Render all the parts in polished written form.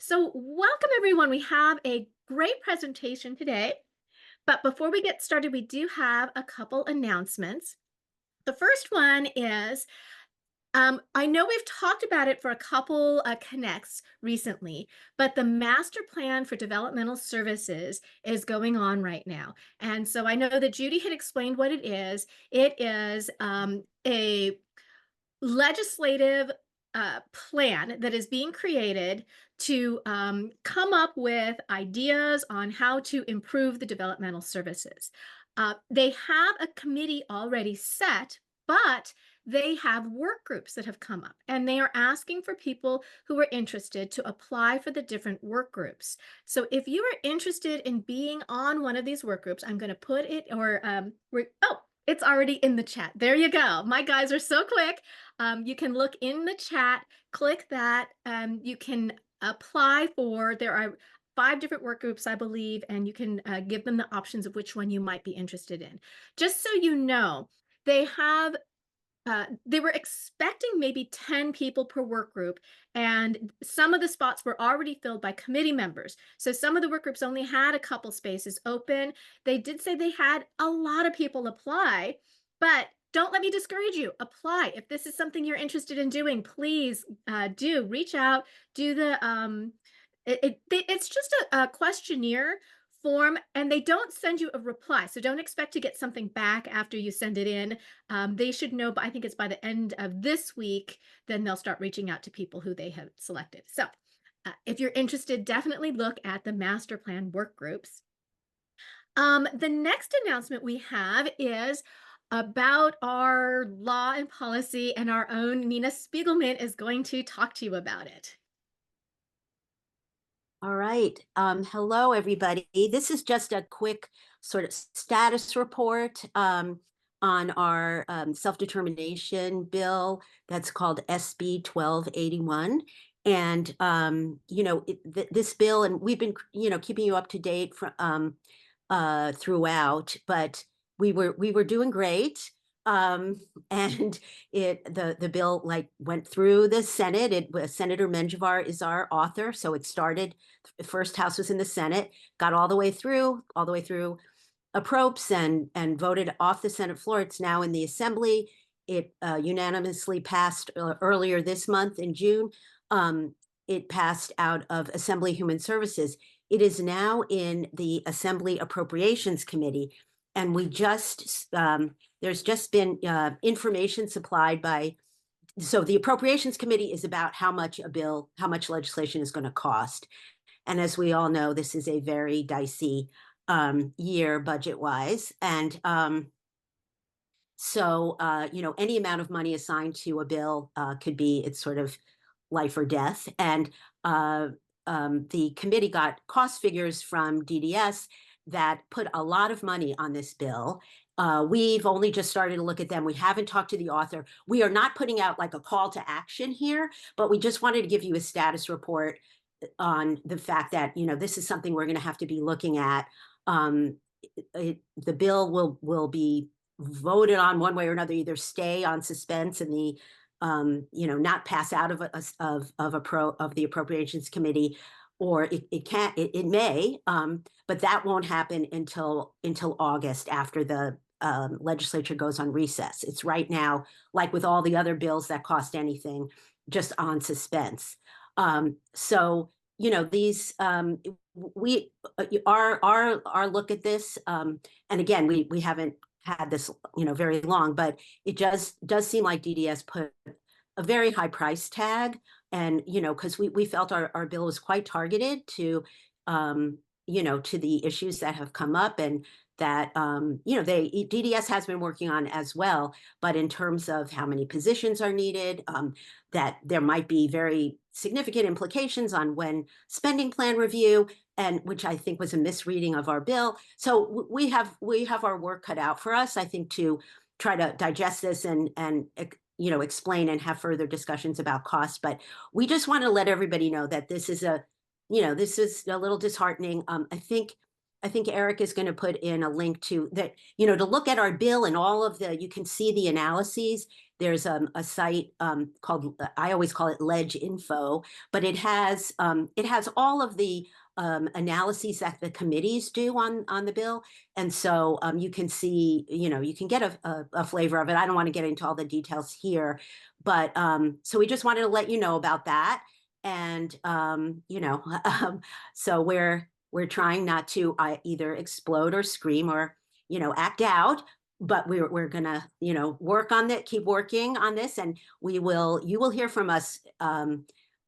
So welcome everyone. We have a great presentation today, but before we get started, we do have a couple announcements. The first one is, I know we've talked about it for a couple connects recently, but the master plan for developmental services is going on right now. And so I know that Judy had explained what it is. It is a legislative plan that is being created to come up with ideas on how to improve the developmental services. They have a committee already set, but they have work groups that have come up and they are asking for people who are interested to apply for the different work groups. So if you are interested in being on one of these work groups, I'm going to put it it's already in the chat. There you go. My guys are so quick. You can look in the chat, click that. You can apply for, there are 5 different work groups, I believe, and you can give them the options of which one you might be interested in. Just so you know, they have they were expecting maybe 10 people per work group, and some of the spots were already filled by committee members. So some of the work groups only had a couple spaces open. They did say they had a lot of people apply, but don't let me discourage you. Apply. If this is something you're interested in doing, please do reach out. Do the it's just a questionnaire form, and they don't send you a reply, so don't expect to get something back after you send it in. They should know, but I think it's by the end of this week, then they'll start reaching out to people who they have selected. So if you're interested, definitely look at the master plan work groups. The next announcement we have is about our law and policy, and our own Nina Spiegelman is going to talk to you about it. All right. Hello, everybody. This is just a quick sort of status report on our self-determination bill that's called SB 1281. And, this bill, and we've been, keeping you up to date throughout, but we were doing great. And the bill went through the Senate. Senator Menjivar is our author, so it started. The first house was in the Senate, got all the way through approps and voted off the Senate floor. It's now in the Assembly. It unanimously passed earlier this month in June. It passed out of Assembly Human Services. It is now in the Assembly Appropriations Committee, and there's just been information supplied by, so the Appropriations Committee is about how much legislation is going to cost. And as we all know, this is a very dicey year budget-wise. And any amount of money assigned to a bill it's sort of life or death. And the committee got cost figures from DDS that put a lot of money on this bill. We've only just started to look at them. We haven't talked to the author. We are not putting out like a call to action here, but we just wanted to give you a status report on the fact that, this is something we're going to have to be looking at. The bill will be voted on one way or another, either stay on suspense and the not pass out of the Appropriations Committee, or it may, but that won't happen until August, after the legislature goes on recess. It's right now, like with all the other bills that cost anything, just on suspense. These our look at this, and again, we haven't had this very long, but it just does seem like DDS put a very high price tag, and because we felt our bill was quite targeted to to the issues that have come up, and that DDS has been working on as well, but in terms of how many positions are needed, that there might be very significant implications on when spending plan review, and which I think was a misreading of our bill. So we have our work cut out for us, I think, to try to digest this and explain and have further discussions about cost. But we just want to let everybody know that this is a little disheartening. I think I think Eric is going to put in a link to that, to look at our bill and all of you can see the analyses. There's a site called, I always call it Ledge Info, but it has all of the analyses that the committees do on the bill. And so you can see, you can get a flavor of it. I don't want to get into all the details here, but so we just wanted to let you know about that. And, so we're trying not to either explode or scream or, act out, but we're gonna, work on that, keep working on this, and you will hear from us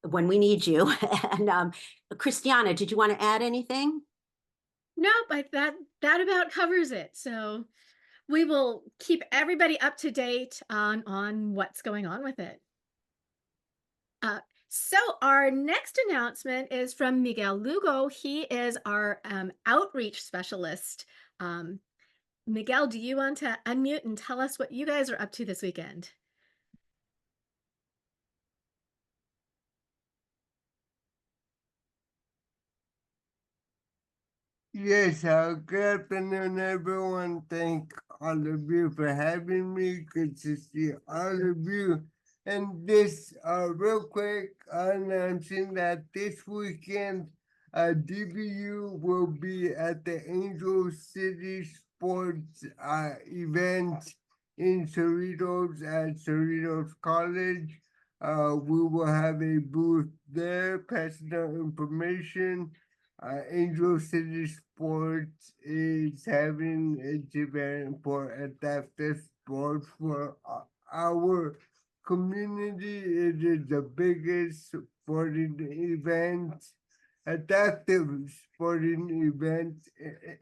when we need you. And Christiana, did you want to add anything? Nope, that about covers it. So we will keep everybody up to date on what's going on with it. So our next announcement is from Miguel Lugo. He is our outreach specialist. Miguel, do you want to unmute and tell us what you guys are up to this weekend? Yes, good afternoon, everyone. Thank all of you for having me. Good to see all of you. And this, real quick, announcing that this weekend, DBU will be at the Angel City Sports event in Cerritos at Cerritos College. We will have a booth there, passing out information. Angel City Sports is having its event for adaptive sports for our community. It is the biggest sporting event, adaptive sporting event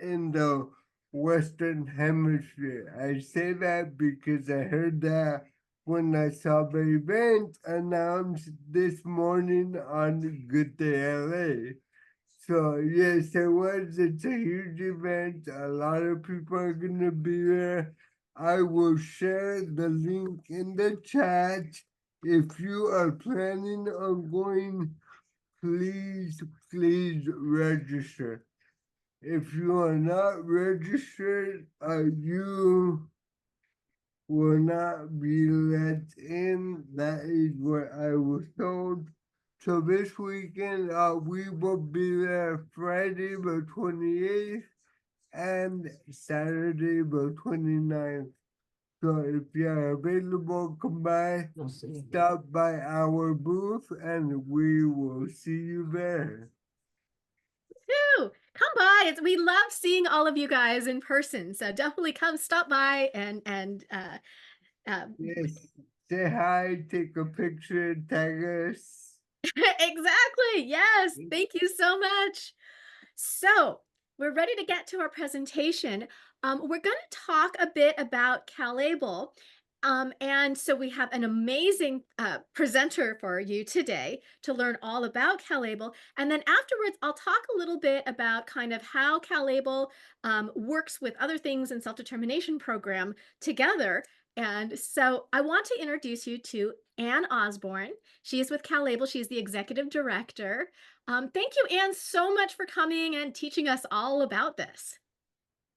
in the Western Hemisphere. I say that because I heard that when I saw the event announced this morning on Good Day LA. So yes, it was. It's a huge event. A lot of people are gonna be there. I will share the link in the chat. If you are planning on going, please register. If you are not registered, you will not be let in. That is what I was told. So this weekend, we will be there Friday the 28th and Saturday the 29th. So if you're available, come by, stop by our booth, and we will see you there. Woo! Come by. We love seeing all of you guys in person. So definitely come stop by and Yes, say hi, take a picture, tag us. exactly. Yes. Thank you so much. So we're ready to get to our presentation. We're going to talk a bit about CalABLE. And so we have an amazing presenter for you today to learn all about CalABLE. And then afterwards, I'll talk a little bit about kind of how CalABLE works with other things in self-determination program together. And so I want to introduce you to Anne Osborne. She is with CalABLE. She's the executive director. Thank you, Anne, so much for coming and teaching us all about this.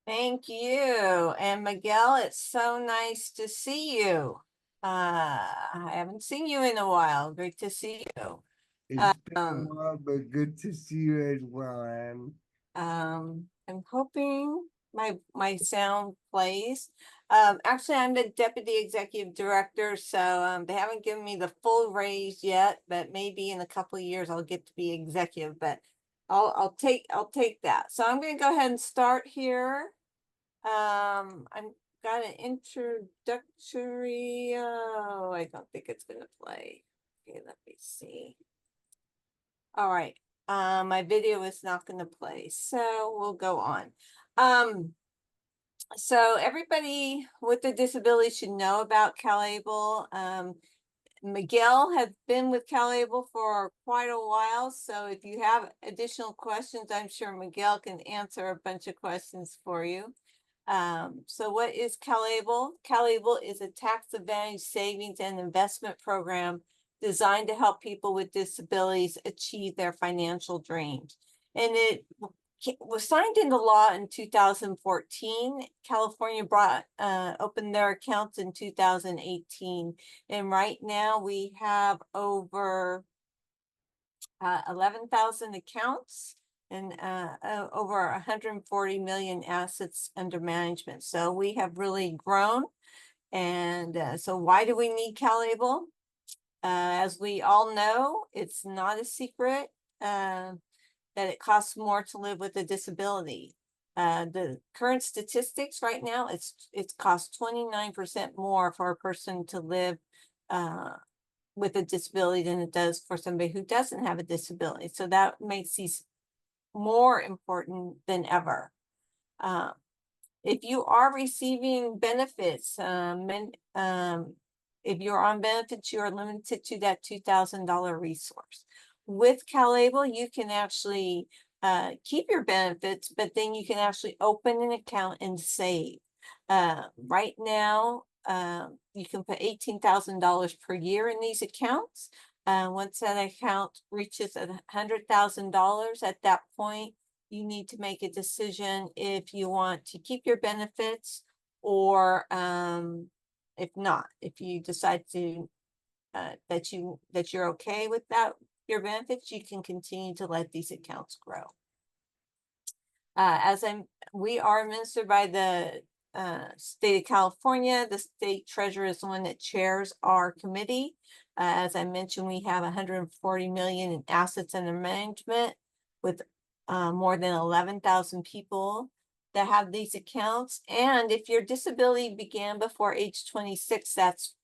Thank you. And Miguel, it's so nice to see you. I haven't seen you in a while. Great to see you. It's been a while, but good to see you as well, Anne. I'm hoping my sound plays. Actually, I'm the Deputy Executive Director, so they haven't given me the full raise yet, but maybe in a couple of years I'll get to be executive, but I'll take that. So I'm going to go ahead and start here. I'm got an introductory. Oh, I don't think it's going to play. Okay, let me see. All right. My video is not going to play, so we'll go on. So everybody with a disability should know about CalABLE. Miguel has been with CalABLE for quite a while, so if you have additional questions, I'm sure Miguel can answer a bunch of questions for you. So what is CalABLE? CalABLE is a tax advantage savings and investment program designed to help people with disabilities achieve their financial dreams. And it was signed into law in 2014. California opened their accounts in 2018. And right now we have over 11,000 accounts and over 140 million assets under management. So we have really grown. And so why do we need CalABLE? As we all know, it's not a secret that it costs more to live with a disability. The current statistics right now, it's cost 29% more for a person to live with a disability than it does for somebody who doesn't have a disability. So that makes these more important than ever. If you are receiving benefits, if you're on benefits, you are limited to that $2,000 resource. With CalABLE, you can actually keep your benefits, but then you can actually open an account and save. Right now, you can put $18,000 per year in these accounts. Once that account reaches $100,000, at that point, you need to make a decision if you want to keep your benefits or if not, if you decide to that you're okay with that, your benefits, you can continue to let these accounts grow. We are administered by the state of California. The state treasurer is the one that chairs our committee. As I mentioned, we have 140 million in assets under management with more than 11,000 people that have these accounts. And if your disability began before age 26, that's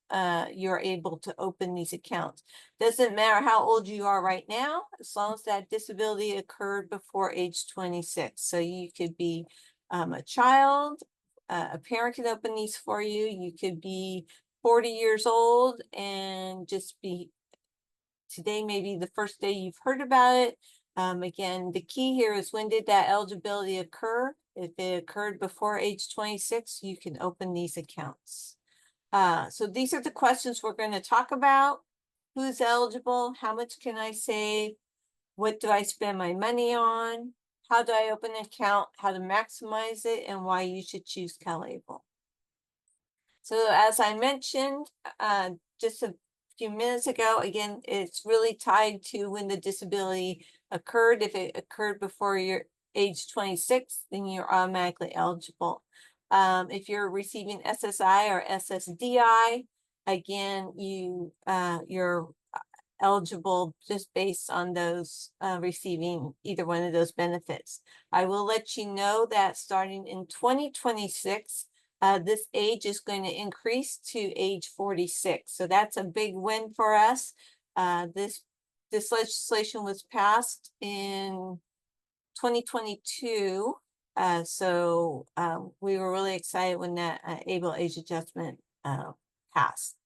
you're able to open these accounts. Doesn't matter how old you are right now, as long as that disability occurred before age 26. So you could be a child, a parent can open these for you. You could be 40 years old and just be, today maybe the first day you've heard about it. Again, the key here is, when did that eligibility occur? If it occurred before age 26, you can open these accounts. So these are the questions we're going to talk about. Who's eligible? How much can I save? What do I spend my money on? How do I open an account? How to maximize it? And why you should choose CalABLE. So as I mentioned just a few minutes ago, again, it's really tied to when the disability occurred. If it occurred before your age 26, then you're automatically eligible. If you're receiving SSI or SSDI, again, you're eligible just based on those receiving either one of those benefits. I will let you know that starting in 2026, this age is going to increase to age 46. So that's a big win for us. This legislation was passed in 2022. So we were really excited when that ABLE age adjustment passed.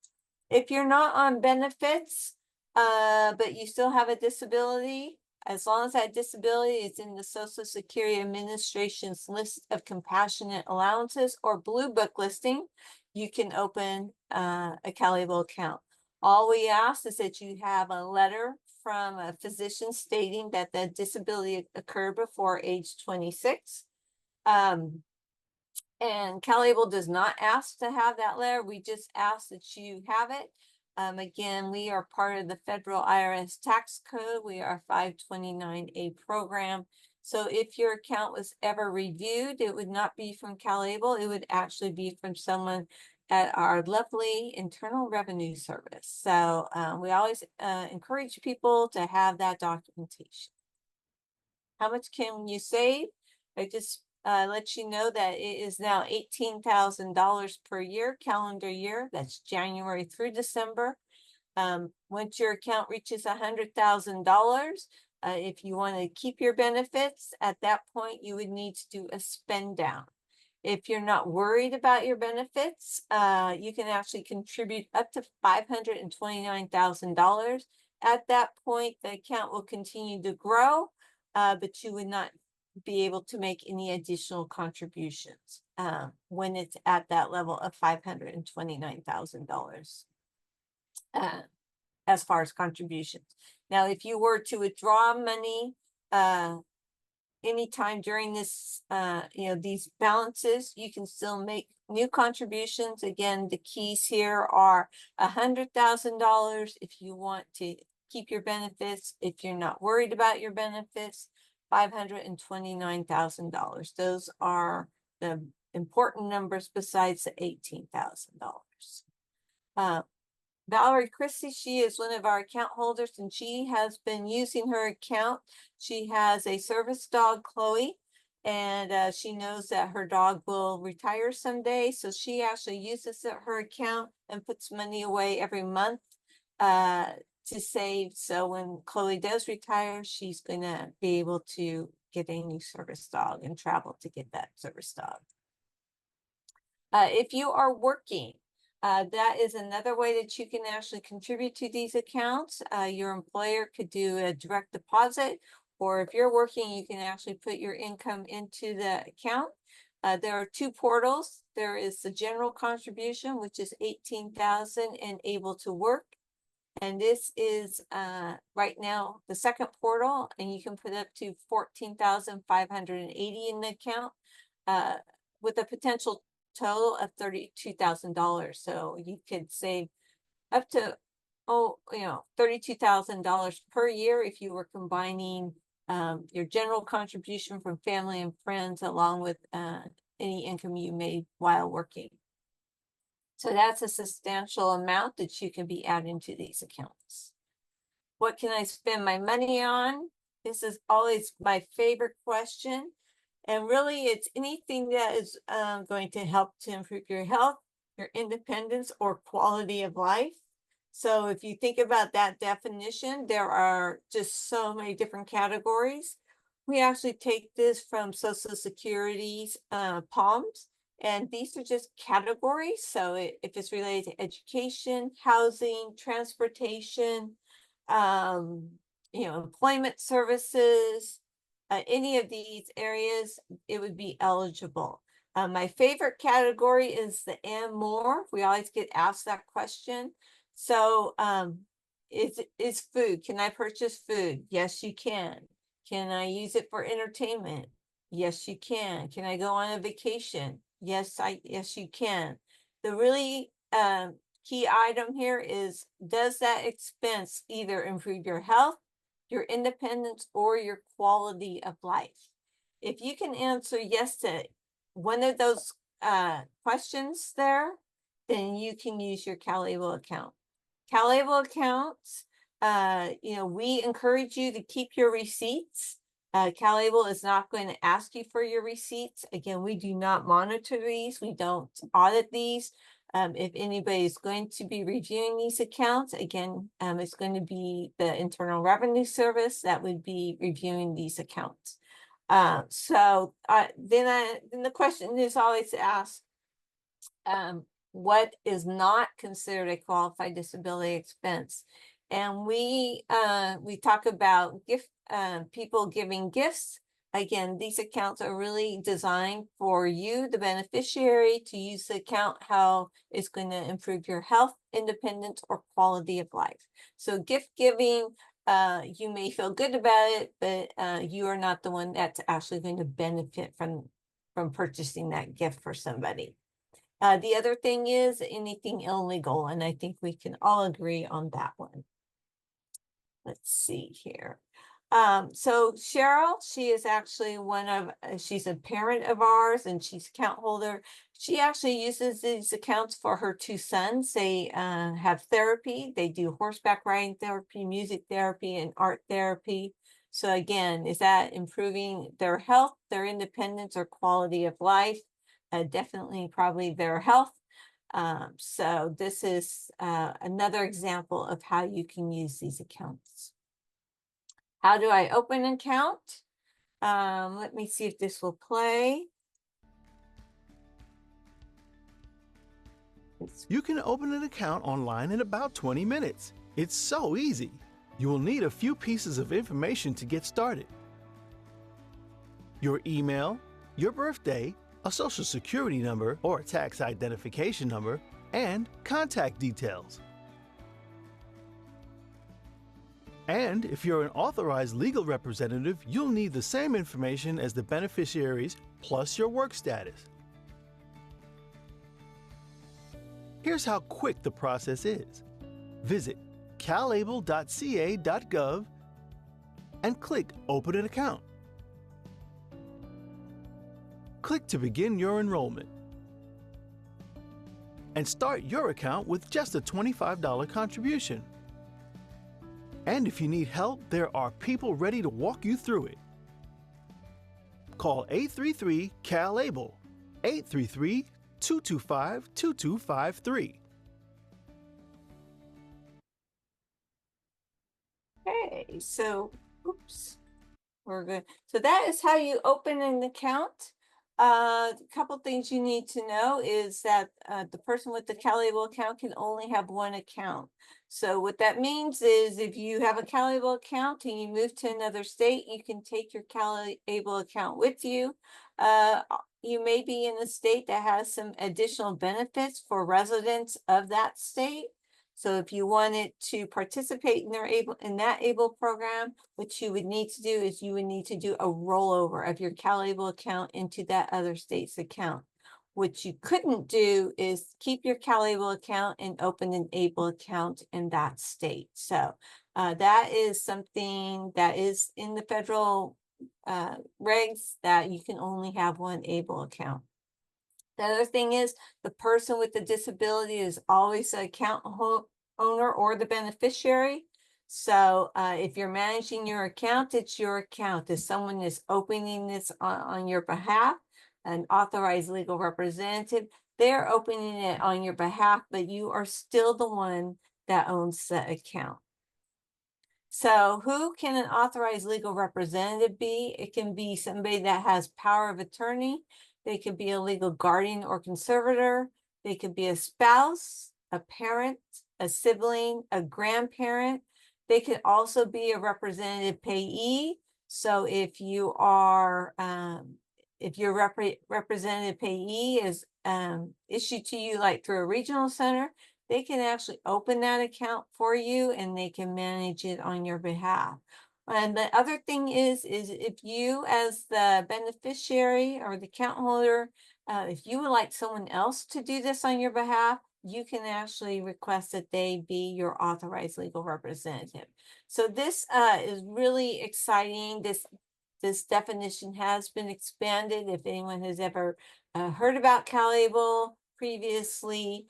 If you're not on benefits, but you still have a disability, as long as that disability is in the Social Security Administration's list of compassionate allowances or Blue Book listing, you can open a CalABLE account. All we ask is that you have a letter from a physician stating that the disability occurred before age 26. And CalABLE does not ask to have that letter. We just ask that you have it. Again, we are part of the federal IRS tax code. We are 529A program. So if your account was ever reviewed, it would not be from CalABLE. It would actually be from someone at our lovely Internal Revenue Service. So we always encourage people to have that documentation. How much can you save? I just let you know that it is now $18,000 per year, calendar year. That's January through December. Once your account reaches $100,000, if you want to keep your benefits, at that point, you would need to do a spend down. If you're not worried about your benefits, you can actually contribute up to $529,000. At that point, the account will continue to grow, but you would not be able to make any additional contributions when it's at that level of $529,000 as far as contributions. Now, if you were to withdraw money anytime during this, these balances, you can still make new contributions. Again, the keys here are $100,000 if you want to keep your benefits. If you're not worried about your benefits, $529,000. Those are the important numbers besides the $18,000. Valerie Christie, she is one of our account holders, and she has been using her account. She has a service dog, Chloe, and she knows that her dog will retire someday. So she actually uses her account and puts money away every month to save. So when Chloe does retire, she's going to be able to get a new service dog and travel to get that service dog. If you are working, that is another way that you can actually contribute to these accounts. Your employer could do a direct deposit, or if you're working, you can actually put your income into the account. There are two portals. There is the general contribution, which is $18,000 and able to work. And this is right now the second portal, and you can put up to $14,580 in the account with a potential total of $32,000. So you could save up to $32,000 per year if you were combining your general contribution from family and friends along with any income you made while working. So that's a substantial amount that you can be adding to these accounts. What can I spend my money on? This is always my favorite question. And really, it's anything that is going to help to improve your health, your independence, or quality of life. So if you think about that definition, there are just so many different categories. We actually take this from Social Security's PALMs, and these are just categories. So if it's related to education, housing, transportation, employment services, any of these areas, it would be eligible. My favorite category is the and more. We always get asked that question. So is food. Can I purchase food? Yes, you can. Can I use it for entertainment? Yes, you can. Can I go on a vacation? Yes, you can. The really key item here is, does that expense either improve your health, your independence, or your quality of life? If you can answer yes to one of those questions there, then you can use your CalABLE account. CalABLE accounts, we encourage you to keep your receipts. CalABLE is not going to ask you for your receipts. Again, we do not monitor these. We don't audit these. If anybody is going to be reviewing these accounts, again, it's going to be the Internal Revenue Service that would be reviewing these accounts. Then the question is always asked, what is not considered a qualified disability expense? And we talk about people giving gifts. Again, these accounts are really designed for you, the beneficiary, to use the account how it's going to improve your health, independence, or quality of life. So gift giving, you may feel good about it, but you are not the one that's actually going to benefit from purchasing that gift for somebody. The other thing is anything illegal, and I think we can all agree on that one. Let's see here. So Cheryl, she is actually she's a parent of ours, and she's account holder. She actually uses these accounts for her two sons. They have therapy. They do horseback riding therapy, music therapy, and art therapy. So again, is that improving their health, their independence, or quality of life? Definitely probably their health. So this is another example of how you can use these accounts. How do I open an account? Let me see if this will play. You can open an account online in about 20 minutes. It's so easy. You will need a few pieces of information to get started. Your email, your birthday, a social security number or a tax identification number, and contact details. And if you're an authorized legal representative, you'll need the same information as the beneficiaries plus your work status. Here's how quick the process is. Visit calable.ca.gov and click Open an Account. Click to begin your enrollment and start your account with just a $25 contribution. And if you need help, there are people ready to walk you through it. Call 833-CalABLE, 833-225-2253. Okay, so, oops, we're good. So that is how you open an account. A couple things you need to know is that the person with the CalABLE account can only have one account. So what that means is if you have a CalABLE account and you move to another state, you can take your CalABLE account with you. You may be in a state that has some additional benefits for residents of that state. So if you wanted to participate in that ABLE program, what you would need to do is you would need to do a rollover of your CalABLE account into that other state's account. What you couldn't do is keep your CalABLE account and open an ABLE account in that state. So that is something that is in the federal regs that you can only have one ABLE account. The other thing is the person with the disability is always the account owner or the beneficiary. So if you're managing your account, it's your account. If someone is opening this on your behalf, an authorized legal representative, they're opening it on your behalf, but you are still the one that owns the account. So who can an authorized legal representative be? It can be somebody that has power of attorney. They could be a legal guardian or conservator. They could be a spouse, a parent, a sibling, a grandparent. They could also be a representative payee. So if you are, if your representative payee is issued to you like through a regional center, they can actually open that account for you and they can manage it on your behalf. And the other thing is if you as the beneficiary or the account holder, if you would like someone else to do this on your behalf, you can actually request that they be your authorized legal representative. So this is really exciting. This definition has been expanded. If anyone has ever heard about CalABLE previously,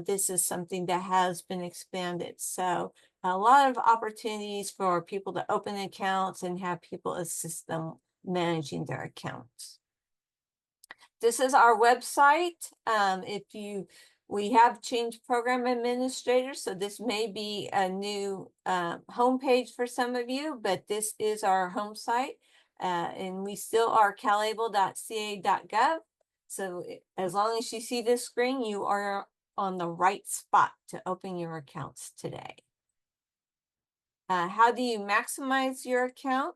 this is something that has been expanded. So a lot of opportunities for people to open accounts and have people assist them managing their accounts. This is our website. We have changed program administrators, so this may be a new homepage for some of you, but this is our home site. And we still are calable.ca.gov. So as long as you see this screen, you are on the right spot to open your accounts today. How do you maximize your account?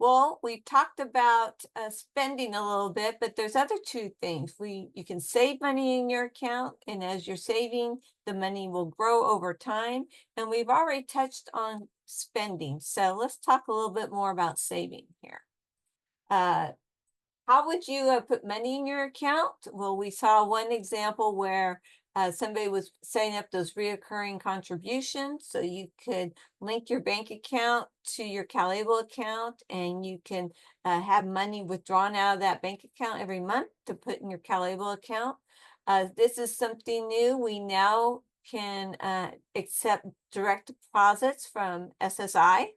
Well, we've talked about spending a little bit, but there's other two things. You can save money in your account, and as you're saving, the money will grow over time. And we've already touched on spending. So let's talk a little bit more about saving here. How would you put money in your account? Well, we saw one example where somebody was setting up those reoccurring contributions. So you could link your bank account to your CalABLE account, and you can have money withdrawn out of that bank account every month to put in your CalABLE account. This is something new. We now can accept direct deposits from SSI.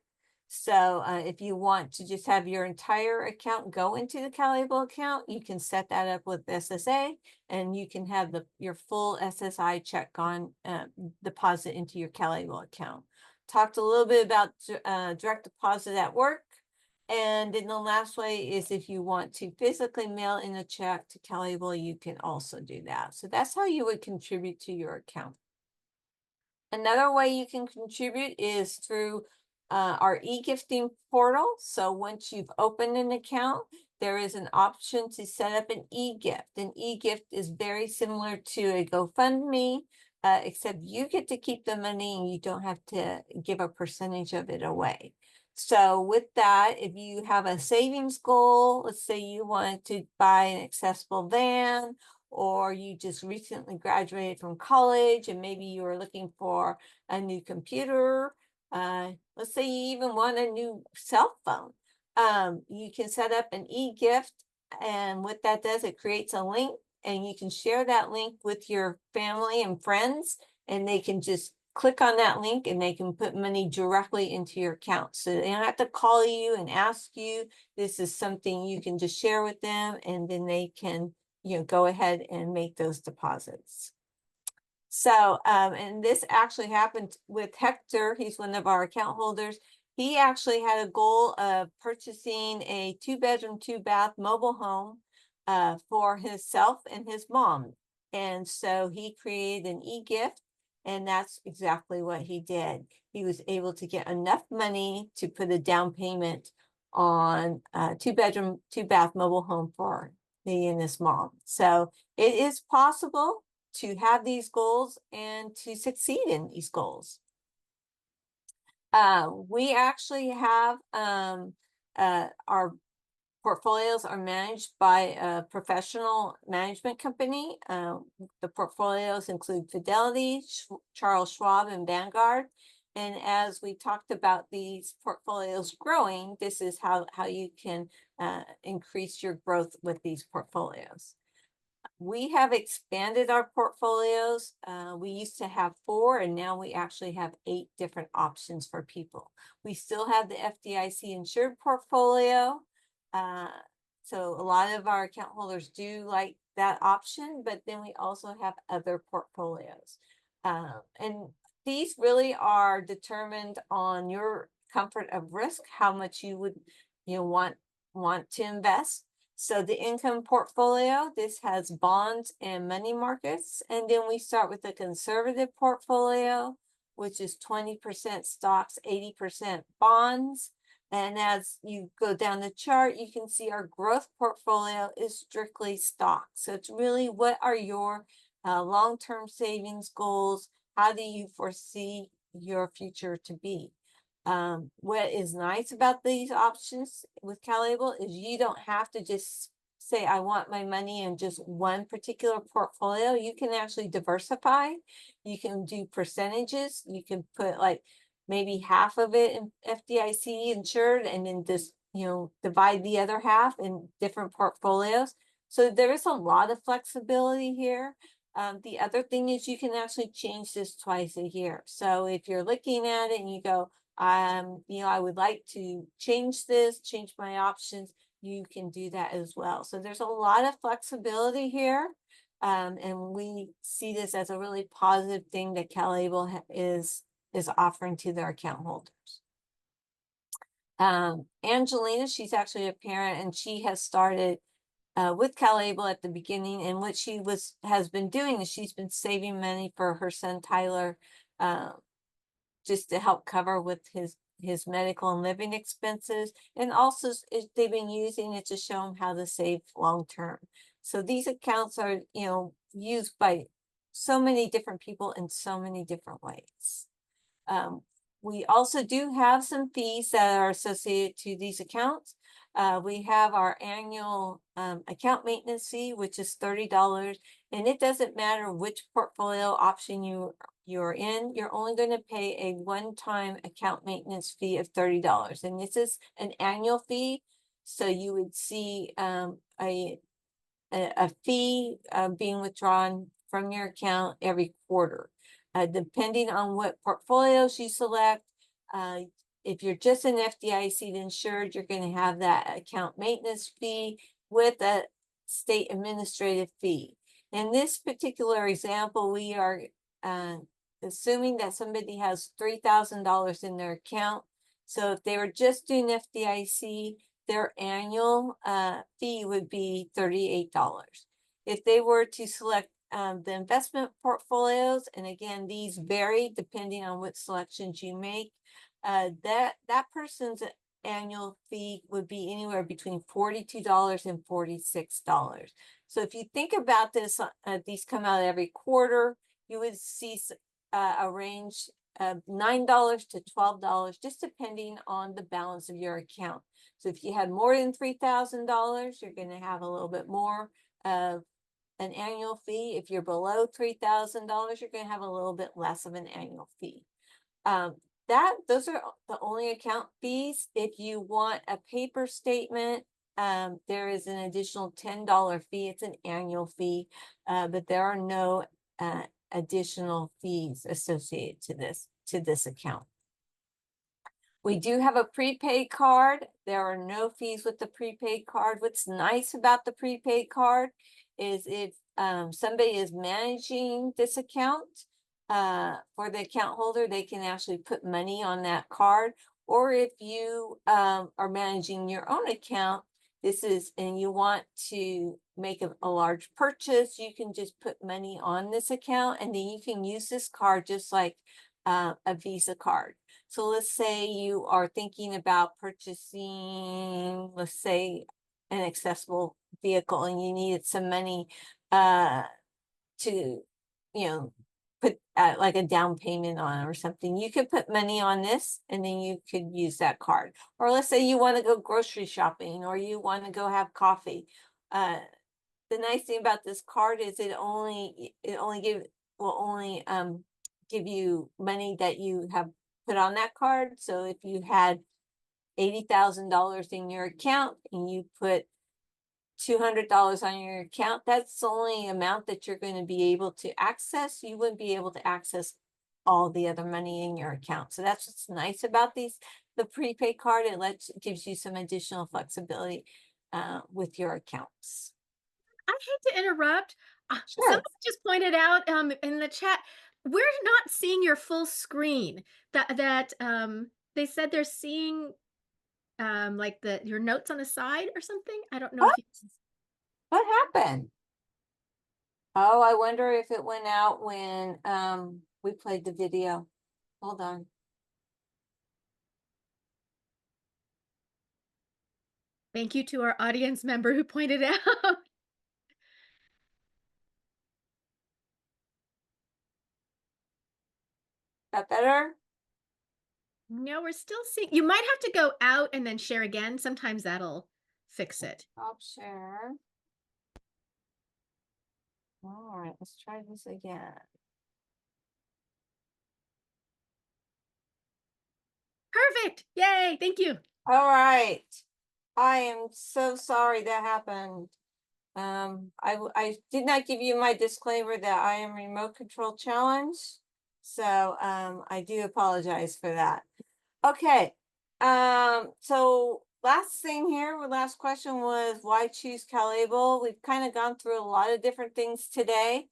So if you want to just have your entire account go into the CalABLE account, you can set that up with SSA, and you can have your full SSI check on deposit into your CalABLE account. Talked a little bit about direct deposit at work. And then the last way is if you want to physically mail in a check to CalABLE, you can also do that. So that's how you would contribute to your account. Another way you can contribute is through our e-gifting portal. So once you've opened an account, there is an option to set up an e-gift. An e-gift is very similar to a GoFundMe. except you get to keep the money and you don't have to give a percentage of it away. So with that, if you have a savings goal, let's say you wanted to buy an accessible van, or you just recently graduated from college and maybe you were looking for a new computer, let's say you even want a new cell phone, you can set up an e-gift, and what that does, it creates a link, and you can share that link with your family and friends, and they can just click on that link and they can put money directly into your account. So they don't have to call you and ask you. This is something you can just share with them, and then they can, go ahead and make those deposits. So, and this actually happened with Hector. He's one of our account holders. He actually had a goal of purchasing a 2-bedroom, 2-bath mobile home for himself and his mom. And so he created an e-gift, and that's exactly what he did. He was able to get enough money to put a down payment on a 2-bedroom, 2-bath mobile home for me and his mom. So it is possible to have these goals and to succeed in these goals. We actually have our portfolios are managed by a professional management company. The portfolios include Fidelity, Charles Schwab, and Vanguard. And as we talked about these portfolios growing, this is how you can increase your growth with these portfolios. We have expanded our portfolios. We used to have 4, and now we actually have 8 different options for people. We still have the FDIC insured portfolio. So a lot of our account holders do like that option, but then we also have other portfolios. And these really are determined on your comfort of risk, how much you would want to invest. So the income portfolio, this has bonds and money markets. And then we start with the conservative portfolio, which is 20% stocks, 80% bonds. And as you go down the chart, you can see our growth portfolio is strictly stocks. So it's really, what are your long-term savings goals? How do you foresee your future to be? What is nice about these options with CalABLE is you don't have to just say, I want my money in just one particular portfolio. You can actually diversify. You can do percentages. You can put like maybe half of it in FDIC insured, and then just, divide the other half in different portfolios. So there is a lot of flexibility here. The other thing is you can actually change this twice a year. So if you're looking at it and you go, I would like to change my options, you can do that as well. So there's a lot of flexibility here. And we see this as a really positive thing that CalABLE is offering to their account holders. Angelina, she's actually a parent, and she has started with CalABLE at the beginning. And what she has been doing is she's been saving money for her son Tyler, just to help cover with his medical and living expenses. And also they've been using it to show him how to save long term. So these accounts are, used by so many different people in so many different ways. We also do have some fees that are associated to these accounts. We have our annual account maintenance fee, which is $30, and it doesn't matter which portfolio option you're in. You're only going to pay a one-time account maintenance fee of $30, and this is an annual fee. So you would see a fee being withdrawn from your account every quarter. Depending on what portfolios you select, if you're just an FDIC insured, you're going to have that account maintenance fee with a state administrative fee. In this particular example, we are assuming that somebody has $3,000 in their account. So if they were just doing FDIC, their annual fee would be $38. If they were to select the investment portfolios, and again, these vary depending on what selections you make, that person's annual fee would be anywhere between $42 and $46. So if you think about this, these come out every quarter. you would see a range of $9 to $12, just depending on the balance of your account. So if you had more than $3,000, you're going to have a little bit more of an annual fee. If you're below $3,000, you're going to have a little bit less of an annual fee. Those are the only account fees. If you want a paper statement, there is an additional $10 fee. It's an annual fee, but there are no additional fees associated to this account. We do have a prepaid card. There are no fees with the prepaid card. What's nice about the prepaid card is if somebody is managing this account for the account holder, they can actually put money on that card. Or if you are managing your own account, and you want to make a large purchase, you can just put money on this account, and then you can use this card just like a Visa card. So let's say you are thinking about purchasing, let's say, an accessible vehicle, and you needed some money to, put like a down payment on or something. You could put money on this, and then you could use that card. Or let's say you want to go grocery shopping, or you want to go have coffee. The nice thing about this card is it will only give you money that you have put on that card. So if you had $80,000 in your account and you put $200 on your account, that's the only amount that you're going to be able to access. You wouldn't be able to access all the other money in your account. So that's what's nice about the prepaid card. It gives you some additional flexibility with your accounts. I hate to interrupt. Sure. Someone just pointed out in the chat, we're not seeing your full screen. They said they're seeing like your notes on the side or something. I don't know if you. What happened? Oh, I wonder if it went out when we played the video. Hold on. Thank you to our audience member who pointed out. That better? No, we're still seeing. You might have to go out and then share again. Sometimes that'll fix it. I'll share. All right, let's try this again. Perfect. Yay. Thank you. All right. I am so sorry that happened. I did not give you my disclaimer that I am remote control challenged. So I do apologize for that. Okay. So last thing here, last question was why choose CalABLE? We've kind of gone through a lot of different things today.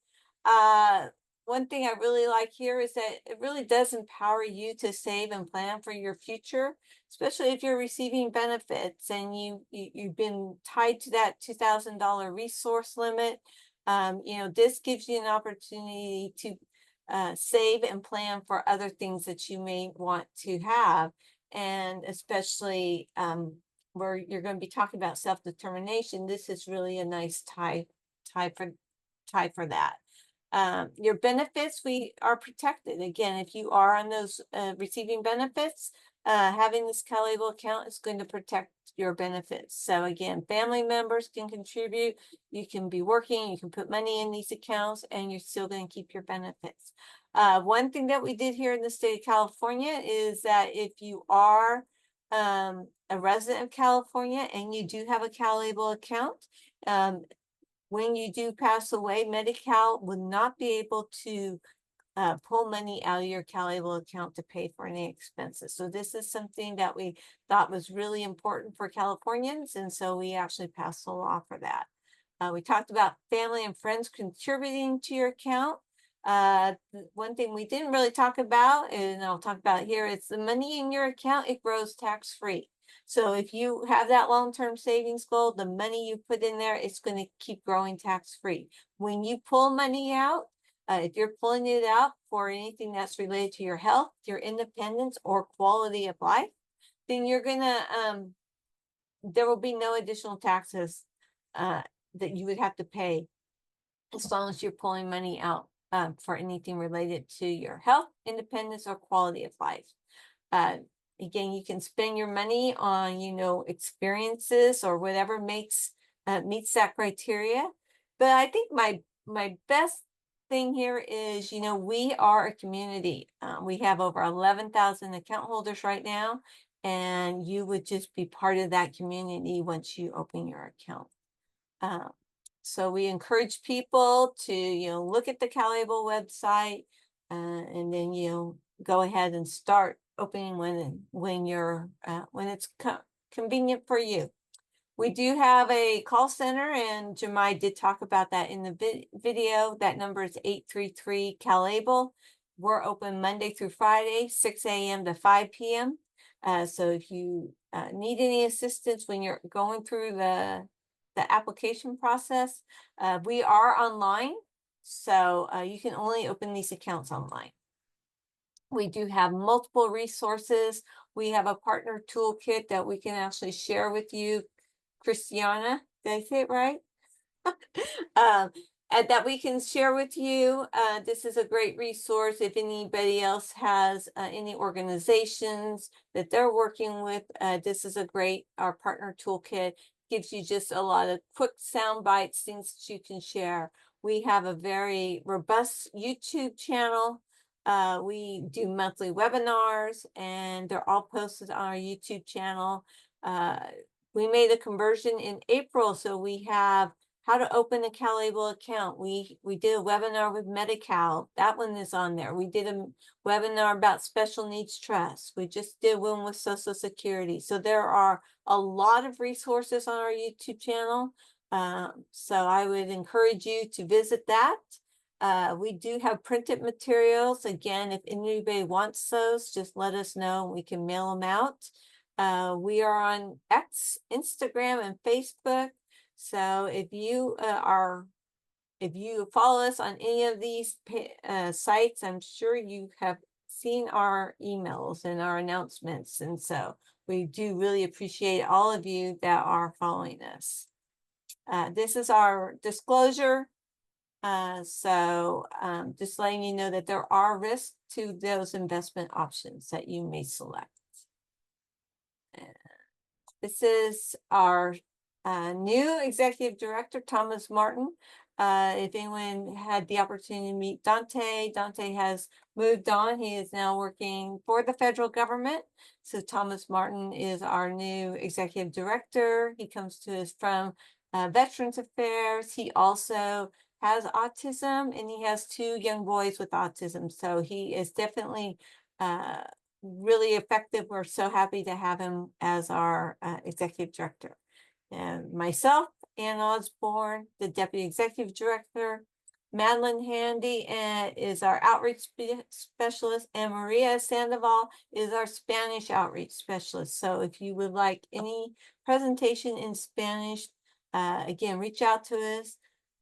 One thing I really like here is that it really does empower you to save and plan for your future, especially if you're receiving benefits and you've been tied to that $2,000 resource limit. This gives you an opportunity to save and plan for other things that you may want to have, and especially where you're going to be talking about self-determination. This is really a nice tie for that. Your benefits, we are protected. Again, if you are on those receiving benefits, having this CalABLE account is going to protect your benefits. So again, family members can contribute. You can be working, you can put money in these accounts, and you're still going to keep your benefits. One thing that we did here in the state of California is that if you are a resident of California and you do have a CalABLE account, when you do pass away, Medi-Cal would not be able to pull money out of your CalABLE account to pay for any expenses. So this is something that we thought was really important for Californians, and so we actually passed a law for that. We talked about family and friends contributing to your account. One thing we didn't really talk about, and I'll talk about here, is the money in your account, it grows tax-free. So if you have that long-term savings goal, the money you put in there, it's going to keep growing tax-free. When you pull money out, if you're pulling it out for anything that's related to your health, your independence, or quality of life, then you're gonna there will be no additional taxes that you would have to pay as long as you're pulling money out for anything related to your health, independence, or quality of life. Again, you can spend your money on, experiences or whatever meets that criteria. But I think my best thing here is, we are a community. We have over 11,000 account holders right now, and you would just be part of that community once you open your account. So we encourage people to, look at the CalABLE website, and then, go ahead and start opening when it's convenient for you. We do have a call center, and Jemai did talk about that in the video. That number is 833 CalABLE. We're open Monday through Friday, 6 a.m. to 5 p.m. So if you need any assistance when you're going through the application process, we are online, so you can only open these accounts online. We do have multiple resources. We have a partner toolkit that we can actually share with you. Christiana, did I say it right? And that we can share with you. This is a great resource if anybody else has any organizations that they're working with. This is our partner toolkit gives you just a lot of quick sound bites, things that you can share. We have a very robust YouTube channel. We do monthly webinars, and they're all posted on our YouTube channel. We made a conversion in April, so we have how to open a CalABLE account. We did a webinar with Medi-Cal. That one is on there. We did a webinar about special needs trust. We just did one with Social Security. So there are a lot of resources on our YouTube channel. So I would encourage you to visit that. We do have printed materials. Again, if anybody wants those, just let us know and we can mail them out. We are on X, Instagram, and Facebook. So if you follow us on any of these sites, I'm sure you have seen our emails and our announcements. And so we do really appreciate all of you that are following us. This is our disclosure. So just letting you know that there are risks to those investment options that you may select. This is our new executive director, Thomas Martin. If anyone had the opportunity to meet Dante has moved on. He is now working for the federal government. So Thomas Martin is our new executive director. He comes to us from Veterans Affairs. He also has autism, and he has 2 young boys with autism. So he is definitely really effective. We're so happy to have him as our executive director. And myself, Anne Osborne, the Deputy Executive Director. Madeline Handy is our outreach specialist, and Maria Sandoval is our Spanish outreach specialist. So if you would like any presentation in Spanish, again, reach out to us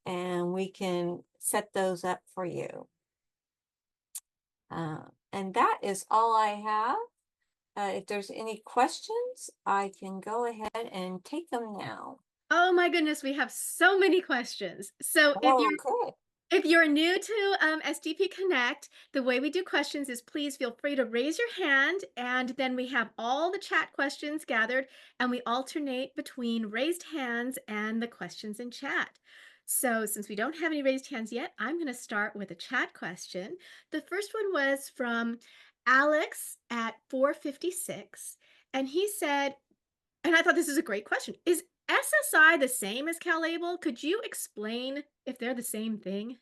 and we can set those up for you. And that is all I have. If there's any questions, I can go ahead and take them now. Oh my goodness, we have so many questions. So if you're new to SDP Connect, the way we do questions is please feel free to raise your hand, and then we have all the chat questions gathered, and we alternate between raised hands and the questions in chat. So since we don't have any raised hands yet, I'm going to start with a chat question. The first one was from Alex at 456, and he said, and I thought this is a great question, is SSI the same as CalABLE? Could you explain if they're the same thing?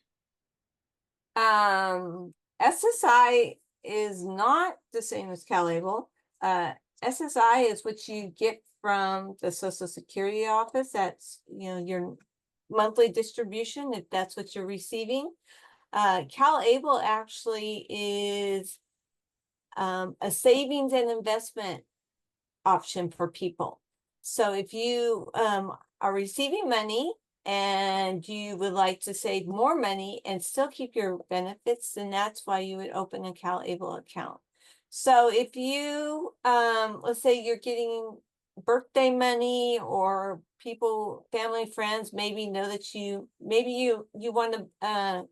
SSI is not the same as CalABLE. SSI is what you get from the Social Security office. That's, your monthly distribution, if that's what you're receiving. CalABLE actually is a savings and investment option for people. So if you are receiving money and you would like to save more money and still keep your benefits, then that's why you would open a CalABLE account. So if you, let's say you're getting birthday money, or people, family, friends, maybe know that you want to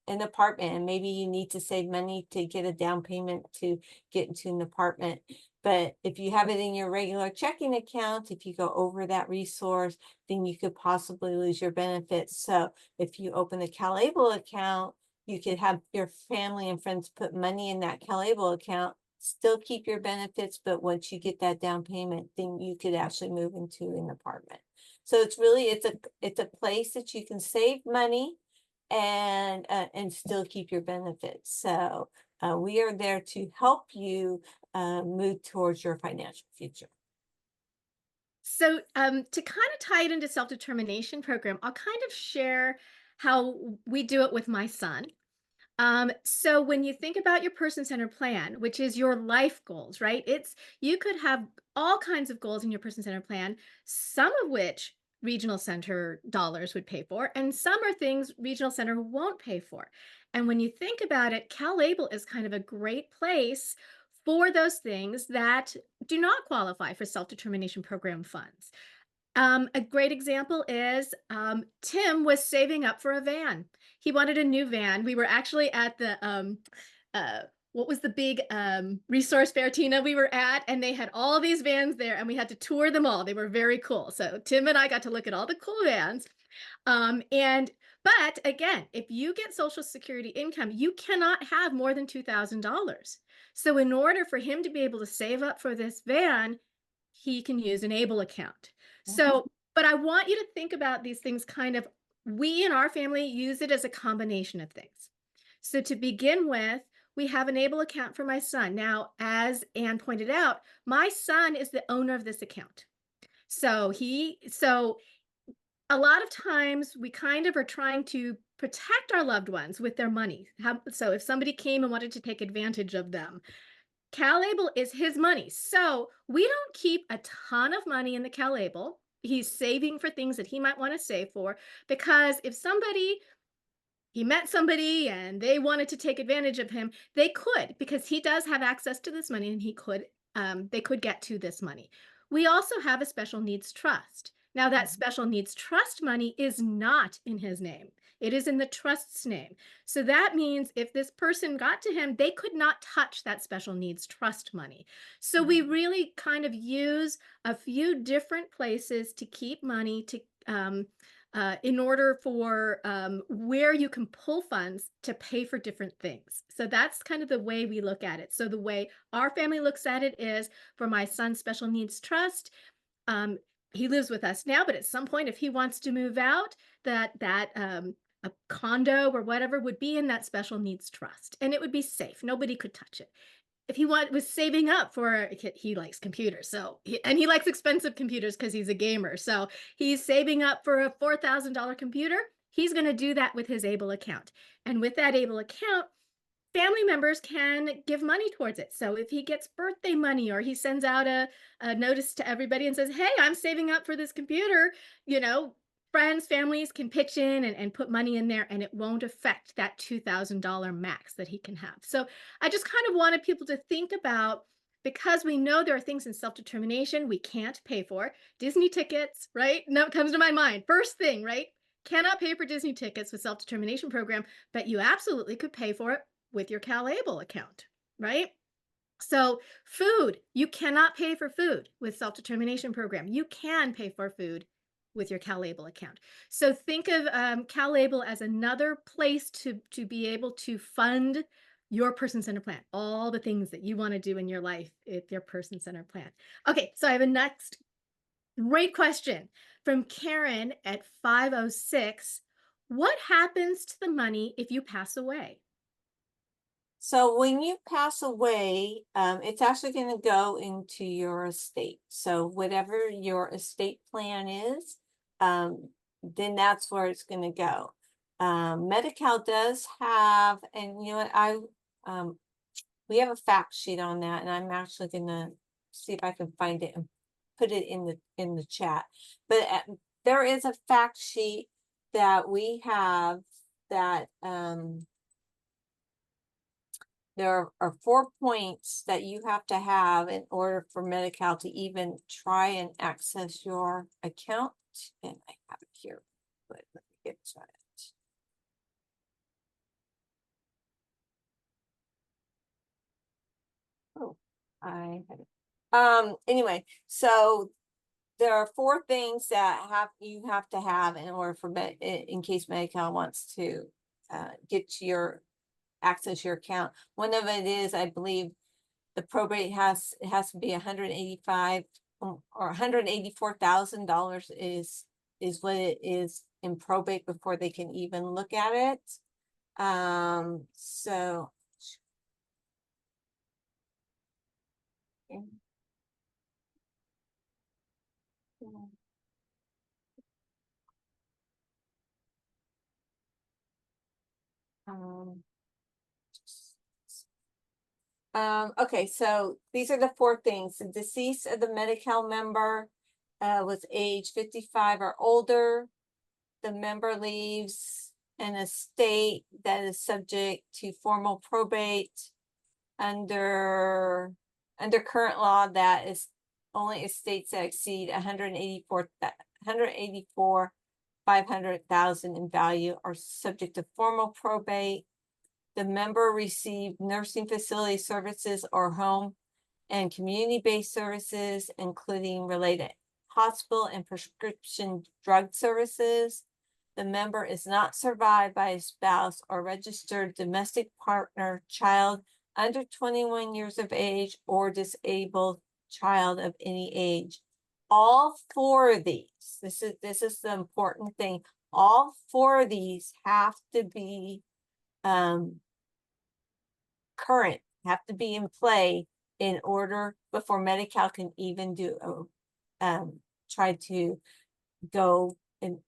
an apartment, and maybe you need to save money to get a down payment to get into an apartment. But if you have it in your regular checking account, if you go over that resource, then you could possibly lose your benefits. So if you open a CalABLE account, you could have your family and friends put money in that CalABLE account, still keep your benefits, but once you get that down payment, then you could actually move into an apartment. So it's really, it's a place that you can save money and still keep your benefits. So we are there to help you move towards your financial future. So to kind of tie it into self-determination program, I'll kind of share how we do it with my son. So when you think about your person-centered plan, which is your life goals, right? You could have all kinds of goals in your person-centered plan, some of which regional center dollars would pay for, and some are things regional center won't pay for. And when you think about it, CalABLE is kind of a great place for those things that do not qualify for self-determination program funds. A great example is Tim was saving up for a van. He wanted a new van. We were actually at the what was the big resource fair, Tina, we were at, and they had all these vans there, and we had to tour them all. They were very cool. So Tim and I got to look at all the cool vans. But again, if you get Social Security income, you cannot have more than $2,000. So in order for him to be able to save up for this van, he can use an ABLE account. So, but I want you to think about these things kind of, we in our family use it as a combination of things. So to begin with, we have an ABLE account for my son. Now, as Anne pointed out, my son is the owner of this account. So a lot of times we kind of are trying to protect our loved ones with their money. So if somebody came and wanted to take advantage of them, CalABLE is his money. So we don't keep a ton of money in the CalABLE. He's saving for things that he might want to save for, because if he met somebody and they wanted to take advantage of him, they could, because he does have access to this money, and they could get to this money. We also have a special needs trust. Now that special needs trust money is not in his name. It is in the trust's name. So that means if this person got to him, they could not touch that special needs trust money. So we really kind of use a few different places to keep money to in order for where you can pull funds to pay for different things. So that's kind of the way we look at it. So the way our family looks at it is, for my son's special needs trust, he lives with us now, but at some point, if he wants to move out, a condo or whatever would be in that special needs trust, and it would be safe. Nobody could touch it. If he was saving up for, he likes computers, and he likes expensive computers because he's a gamer. So he's saving up for a $4,000 computer. He's going to do that with his ABLE account. And with that ABLE account, family members can give money towards it. So if he gets birthday money, or he sends out a notice to everybody and says, hey, I'm saving up for this computer, friends, families can pitch in and put money in there, and it won't affect that $2,000 max that he can have. So I just kind of wanted people to think about, because we know there are things in self-determination we can't pay for. Disney tickets, right? No, it comes to my mind. First thing, right? Cannot pay for Disney tickets with self-determination program, but you absolutely could pay for it with your CalABLE account, right? So food, you cannot pay for food with self-determination program. You can pay for food with your CalABLE account. So think of CalABLE as another place to be able to fund your person-centered plan, all the things that you want to do in your life with your person-centered plan. Okay, so I have a next great question from Karen at 506. What happens to the money if you pass away? So when you pass away, it's actually going to go into your estate. So whatever your estate plan is, then that's where it's going to go. Medi-Cal does have, and you know what, we have a fact sheet on that, and I'm actually going to see if I can find it and put it in the chat. But there is a fact sheet that we have that there are 4 points that you have to have in order for Medi-Cal to even try and access your account. And I have it here, but let me get to it. Anyway, so there are 4 things that you have to have in order for in case Medi-Cal wants to get to your access your account. One of it is, I believe, the probate it has to be 185 or $184,000 is what it is in probate before they can even look at it. So okay, so these are the 4 things. The deceased of the Medi-Cal member was age 55 or older. The member leaves an estate that is subject to formal probate under current law. That is only estates that exceed 500,000 in value are subject to formal probate. The member received nursing facility services or home and community-based services, including related hospital and prescription drug services. The member is not survived by a spouse or registered domestic partner, child under 21 years of age, or disabled child of any age. All 4 of these, this is the important thing. All 4 of these have to be current, have to be in play in order before Medi-Cal can even do try to go and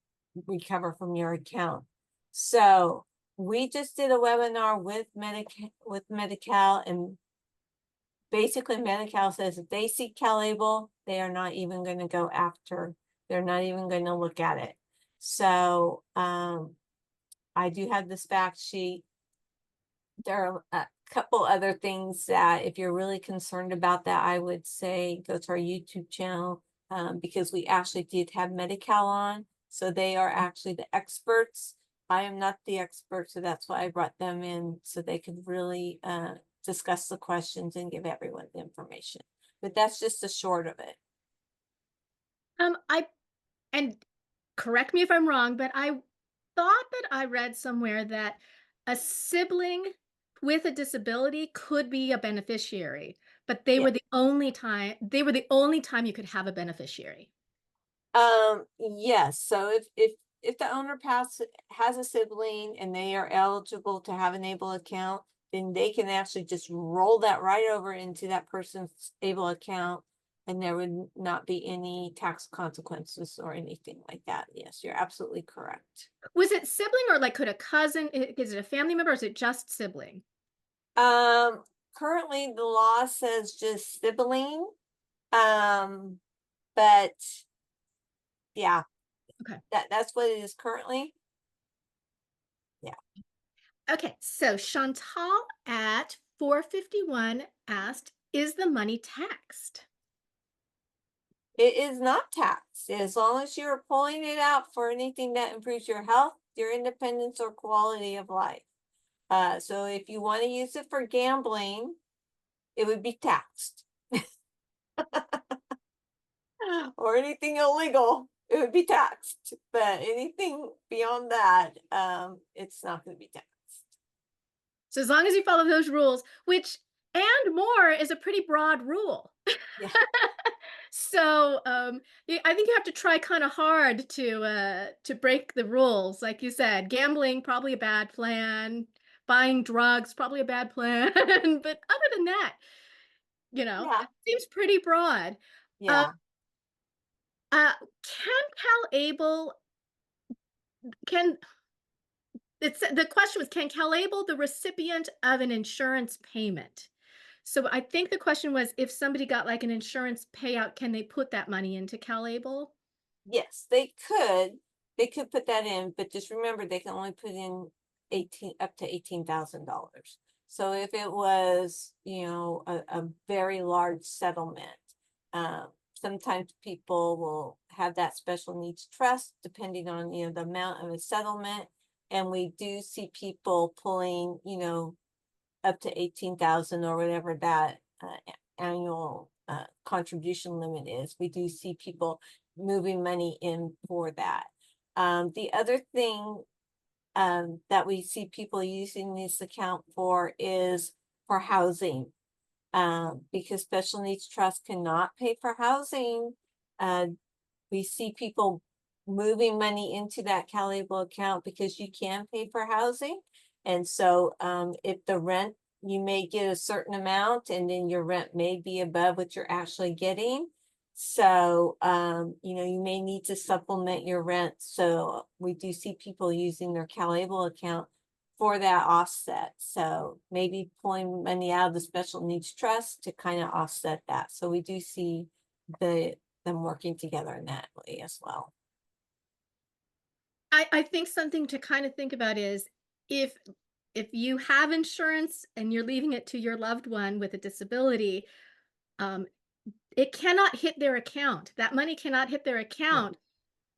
recover from your account. So we just did a webinar with Medi-Cal, and basically Medi-Cal says if they see CalABLE, they are not even going to go after, they're not even going to look at it. So I do have this fact sheet. There are a couple other things that if you're really concerned about that, I would say go to our YouTube channel, because we actually did have Medi-Cal on. So they are actually the experts. I am not the expert, so that's why I brought them in, so they could really discuss the questions and give everyone the information. But that's just a short of it. And correct me if I'm wrong, but I thought that I read somewhere that a sibling with a disability could be a beneficiary, but they Yeah. were the only time you could have a beneficiary. Yes. So if the owner has a sibling and they are eligible to have an ABLE account, then they can actually just roll that right over into that person's ABLE account, and there would not be any tax consequences or anything like that. Yes, you're absolutely correct. Was it sibling, or like could a cousin, is it a family member, or is it just sibling? Currently the law says just sibling. But yeah, Okay. that's what it is currently. Yeah. Okay, so Chantal at 451 asked, is the money taxed? It is not taxed as long as you're pulling it out for anything that improves your health, your independence, or quality of life. So if you want to use it for gambling, it would be taxed. Or anything illegal, it would be taxed. But anything beyond that, it's not going to be taxed. So as long as you follow those rules, which and more is a pretty broad rule. Yeah. So I think you have to try kind of hard to break the rules. Like you said, gambling, probably a bad plan. Buying drugs, probably a bad plan. But other than that, Yeah. it seems pretty broad. Yeah. The question was, can CalABLE the recipient of an insurance payment? So I think the question was, if somebody got like an insurance payout, can they put that money into CalABLE? Yes, they could put that in, but just remember they can only put in up to $18,000. So if it was, a very large settlement, sometimes people will have that special needs trust depending on, the amount of a settlement. And we do see people pulling, up to 18,000 or whatever that annual contribution limit is. We do see people moving money in for that. The other thing that we see people using this account for is for housing. Because special needs trust cannot pay for housing. We see people moving money into that CalABLE account because you can pay for housing. And so if the rent, you may get a certain amount and then your rent may be above what you're actually getting. So, you know, you may need to supplement your rent. So we do see people using their CalABLE account for that offset. So maybe pulling money out of the special needs trust to kind of offset that. So we do see them working together in that way as well. I think something to kind of think about is if you have insurance and you're leaving it to your loved one with a disability, it cannot hit their account. That money cannot hit their account.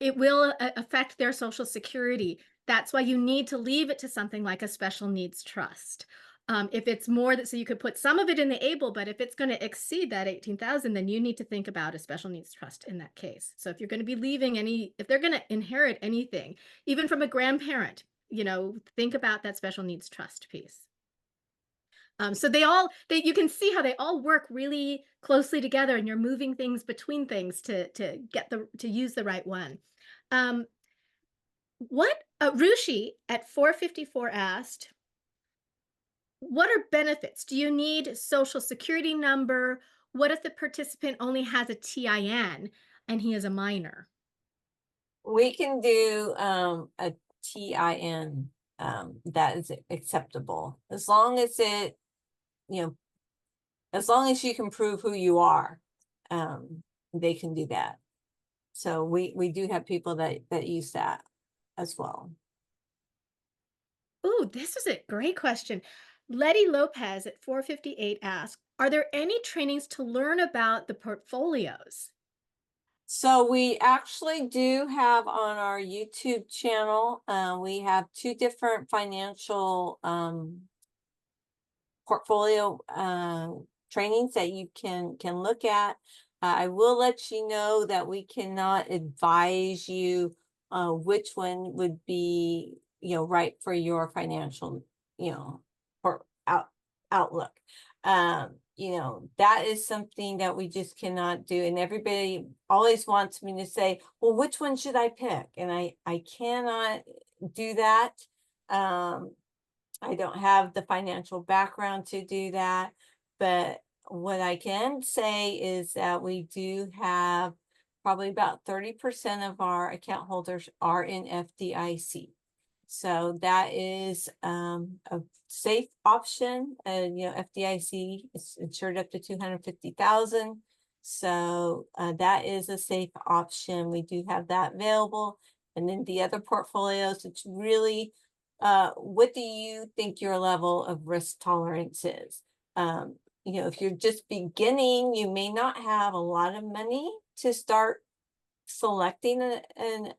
It will affect their Social Security. That's why you need to leave it to something like a special needs trust. If it's more that, so you could put some of it in the ABLE, but if it's going to exceed that 18,000, then you need to think about a special needs trust in that case. So if you're going to be leaving if they're going to inherit anything, even from a grandparent, you know, think about that special needs trust piece. So you can see how they all work really closely together, and you're moving things between things to use the right one. Rushi at 454 asked, what are benefits? Do you need Social Security number? What if the participant only has a TIN and he is a minor? We can do a TIN that is acceptable as long as it, you know, as long as you can prove who you are, they can do that. So we do have people that use that as well. Ooh, this is a great question. Letty Lopez at 458 asked, are there any trainings to learn about the portfolios? So we actually do have on our YouTube channel, we have 2 different financial portfolio trainings that you can look at. I will let you know that we cannot advise you which one would be, you know, right for your financial, you know, outlook. You know, that is something that we just cannot do. And everybody always wants me to say, well, which one should I pick? And I cannot do that. I don't have the financial background to do that, but what I can say is that we do have probably about 30% of our account holders are in FDIC. So that is a safe option. And, you know, FDIC is insured up to 250,000. So that is a safe option. We do have that available. And then the other portfolios, it's really, what do you think your level of risk tolerance is? You know, if you're just beginning, you may not have a lot of money to start selecting an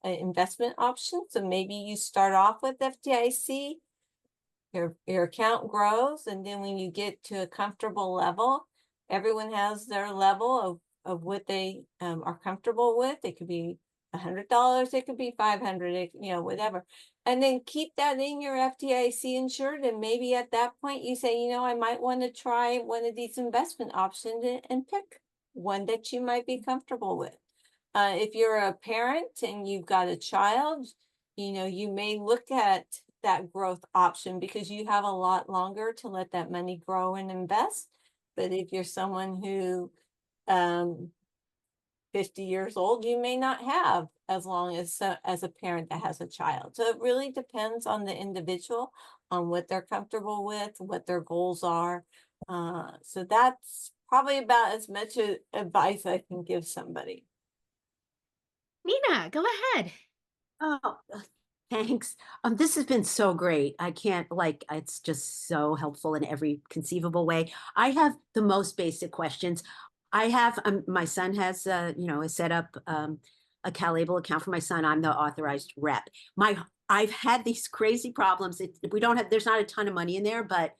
investment option. So maybe you start off with FDIC, your account grows, and then when you get to a comfortable level, everyone has their level of what they are comfortable with. It could be $100, it could be $500, you know, whatever. And then keep that in your FDIC insured. And maybe at that point you say, you know, I might want to try one of these investment options and pick one that you might be comfortable with. If you're a parent and you've got a child, you know, you may look at that growth option because you have a lot longer to let that money grow and invest. But if you're someone who 50 years old, you may not have as long as a parent that has a child. So it really depends on the individual, on what they're comfortable with, what their goals are. So that's probably about as much advice I can give somebody. Nina, go ahead. Oh, thanks. This has been so great. I can't, it's just so helpful in every conceivable way. I have the most basic questions. I have, my son has, you know, set up a CalABLE account for my son. I'm the authorized rep. I've had these crazy problems. There's not a ton of money in there, but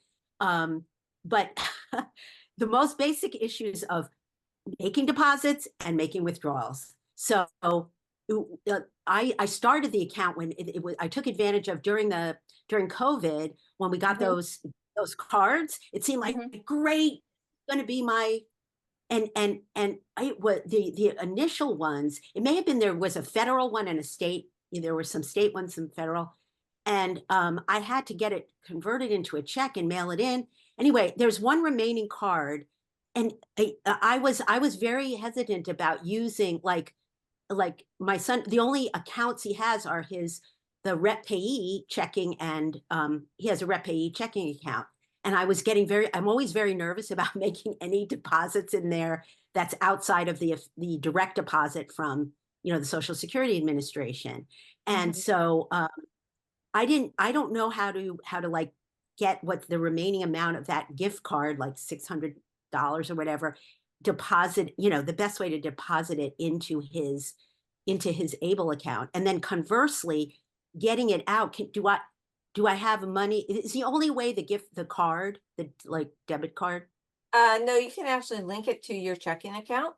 the most basic issues of making deposits and making withdrawals. So I started the account when it was, I took advantage of during COVID when we got those cards. It seemed like great, going to be my, and I was the initial ones. It may have been there was a federal one and a state. There were some state ones, some federal, and I had to get it converted into a check and mail it in. Anyway, there's one remaining card, and I was very hesitant about using like my son. The only accounts he has are the rep payee checking, and he has a rep payee checking account. And I'm always very nervous about making any deposits in there that's outside of the direct deposit from, the Social Security Administration. And so I don't know how to like get what the remaining amount of that gift card, like $600 or whatever, deposit, the best way to deposit it into his ABLE account. And then conversely, getting it out, do I have money? Is the only way the card, the like debit card? No, you can actually link it to your checking account.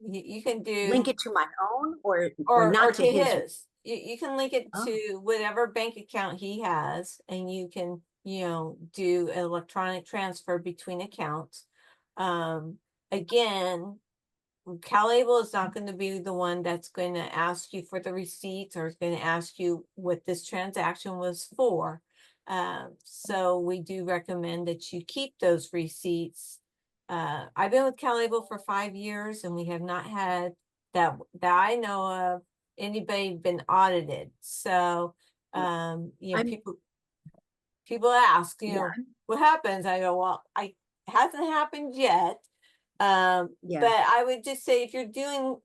You can Link do, it to my own or or not to to his? his. You can link it Oh. to whatever bank account he has, and you can, do an electronic transfer between accounts. Again, CalABLE is not going to be the one that's going to ask you for the receipts or is going to ask you what this transaction was for. So we do recommend that you keep those receipts. I've been with CalABLE for 5 years, and we have not had that I know of anybody been audited. So people ask, what happens? I go, well, it hasn't happened yet. But I would just say if you're doing.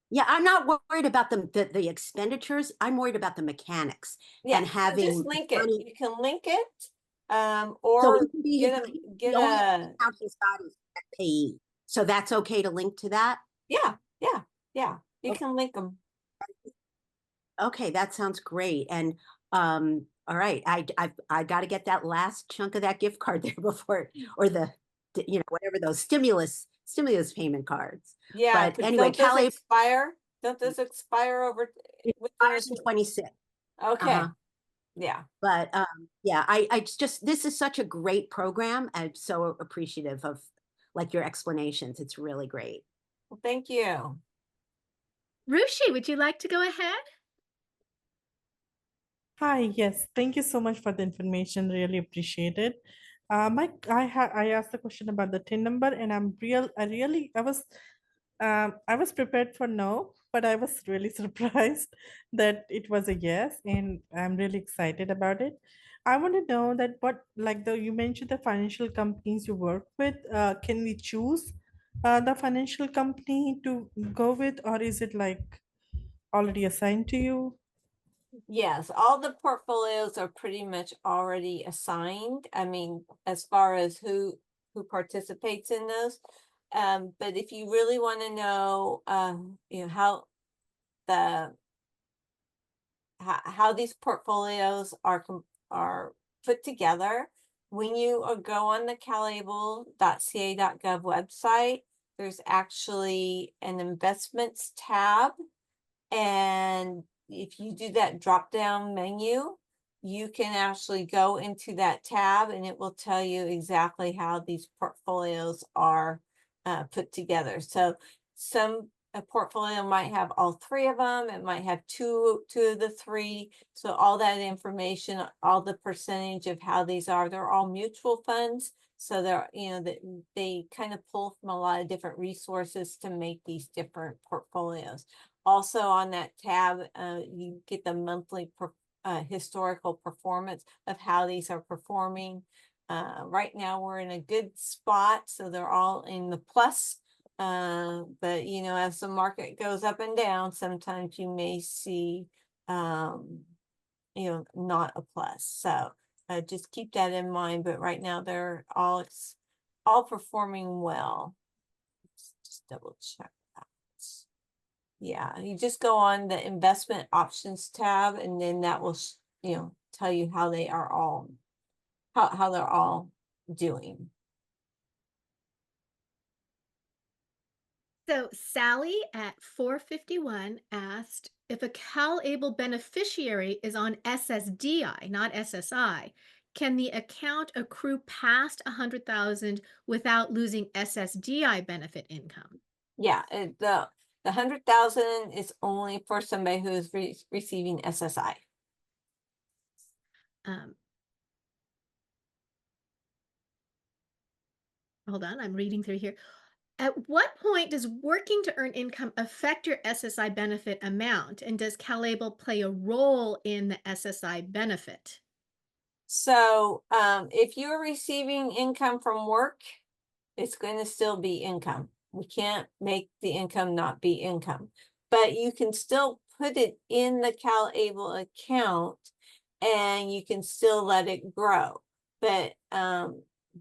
Yeah, I'm not worried about the expenditures. I'm worried about the mechanics and having just link money. it. You can link it, So or it can be get the only a. account he's got is payee. So that's okay to link to that? Yeah. You can link them. Okay, that sounds great. And all right, I got to get that last chunk of that gift card there before, or whatever those stimulus payment cards. Yeah, But anyway, don't those expire? Don't those expire over? It expires in 26. Okay. Yeah. But yeah, I just, this is such a great program. I'm so appreciative of like your explanations. It's really great. Well, thank you. Rushi, would you like to go ahead? Hi, yes, thank you so much for the information. Really appreciate it. I asked the question about the TIN number, and I was prepared for no, but I was really surprised that it was a yes, and I'm really excited about it. I want to know that you mentioned the financial companies you work with. Can we choose the financial company to go with, or is it like already assigned to you? Yes, all the portfolios are pretty much already assigned. I mean, as far as who participates in those. But if you really want to know, how these portfolios are put together, when you go on the calable.ca.gov website, there's actually an investments tab, and if you do that drop down menu, you can actually go into that tab and it will tell you exactly how these portfolios are put together. So a portfolio might have all 3 of them. It might have two of the 3. So all that information, all the percentage of how these are, they're all mutual funds. So they're, they kind of pull from a lot of different resources to make these different portfolios. Also on that tab, you get the monthly historical performance of how these are performing. Right now we're in a good spot, so they're all in the plus. But as the market goes up and down, sometimes you may see, not a plus. So just keep that in mind. But right now they're all performing well. Let's just double check that. Yeah, you just go on the investment options tab, and then that will, tell you how they are all, how they're all doing. So Sally at 451 asked if a CalABLE beneficiary is on SSDI, not SSI, can the account accrue past 100,000 without losing SSDI benefit income? Yeah, the 100,000 is only for somebody who is receiving SSI. Hold on, I'm reading through here. At what point does working to earn income affect your SSI benefit amount? And does CalABLE play a role in the SSI benefit? So if you're receiving income from work, it's going to still be income. We can't make the income not be income, but you can still put it in the CalABLE account and you can still let it grow. But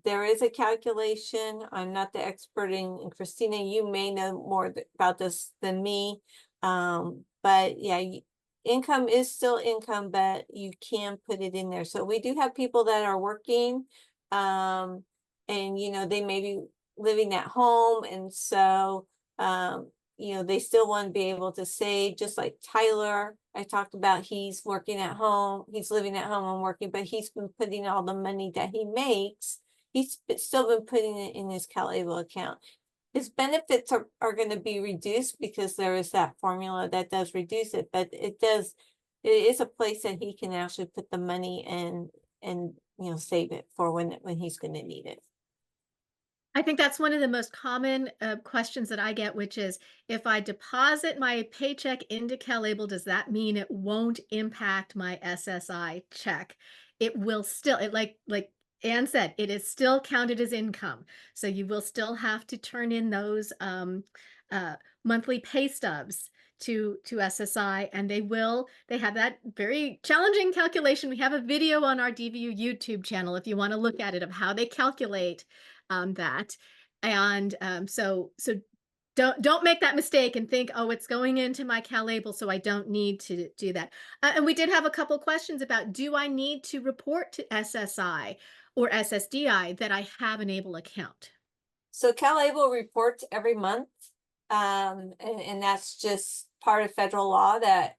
there is a calculation. I'm not the expert in, Christina, you may know more about this than me. But yeah, income is still income, but you can put it in there. So we do have people that are working, and you know, they may be living at home, and so you know, they still want to be able to save, just like Tyler I talked about. He's working at home, he's living at home and working, but he's been putting all the money that he makes, still been putting it in his CalABLE account. His benefits are going to be reduced because there is that formula that does reduce it, but it is a place that he can actually put the money and you know, save it for when he's going to need it. I think that's one of the most common questions that I get, which is, if I deposit my paycheck into CalABLE, does that mean it won't impact my SSI check? It will still, like Anne said, it is still counted as income. So you will still have to turn in those monthly pay stubs to SSI, and they have that very challenging calculation. We have a video on our DVU YouTube channel if you want to look at it, of how they calculate that. And so don't make that mistake and think, oh, it's going into my CalABLE, so I don't need to do that. And we did have a couple questions about, do I need to report to SSI or SSDI that I have an ABLE account? So CalABLE reports every month, and that's just part of federal law that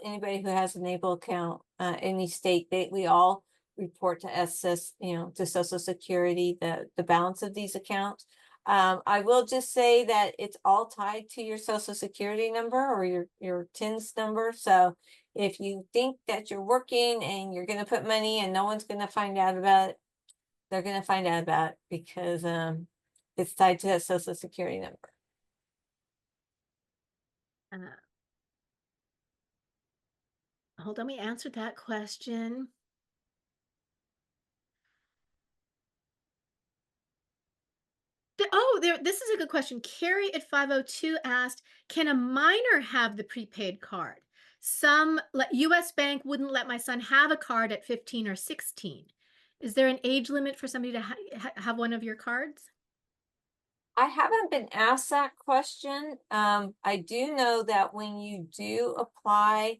anybody who has an ABLE account, any state, we all report to you know, to Social Security, the balance of these accounts. I will just say that it's all tied to your Social Security number or your TINS number. So if you think that you're working and you're going to put money and no one's going to find out about it, they're going to find out about it, because it's tied to a Social Security number. Hold on, we answered that question. This is a good question. Carrie at 502 asked, can a minor have the prepaid card? Some US Bank wouldn't let my son have a card at 15 or 16. Is there an age limit for somebody to have one of your cards? I haven't been asked that question. I do know that when you do apply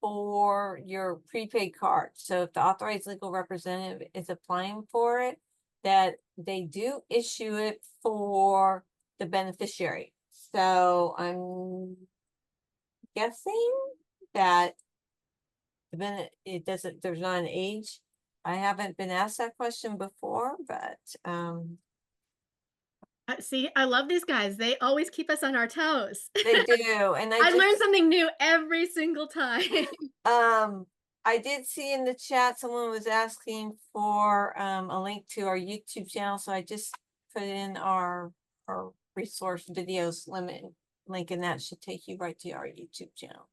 for your prepaid card, so if the authorized legal representative is applying for it, that they do issue it for the beneficiary. So I'm guessing that there's not an age. I haven't been asked that question before, but See, I love these guys. They always keep us on our toes. they do. And I learn something new every single time. I did see in the chat someone was asking for a link to our YouTube channel, so I just put in our resource videos link, and that should take you right to our YouTube channel.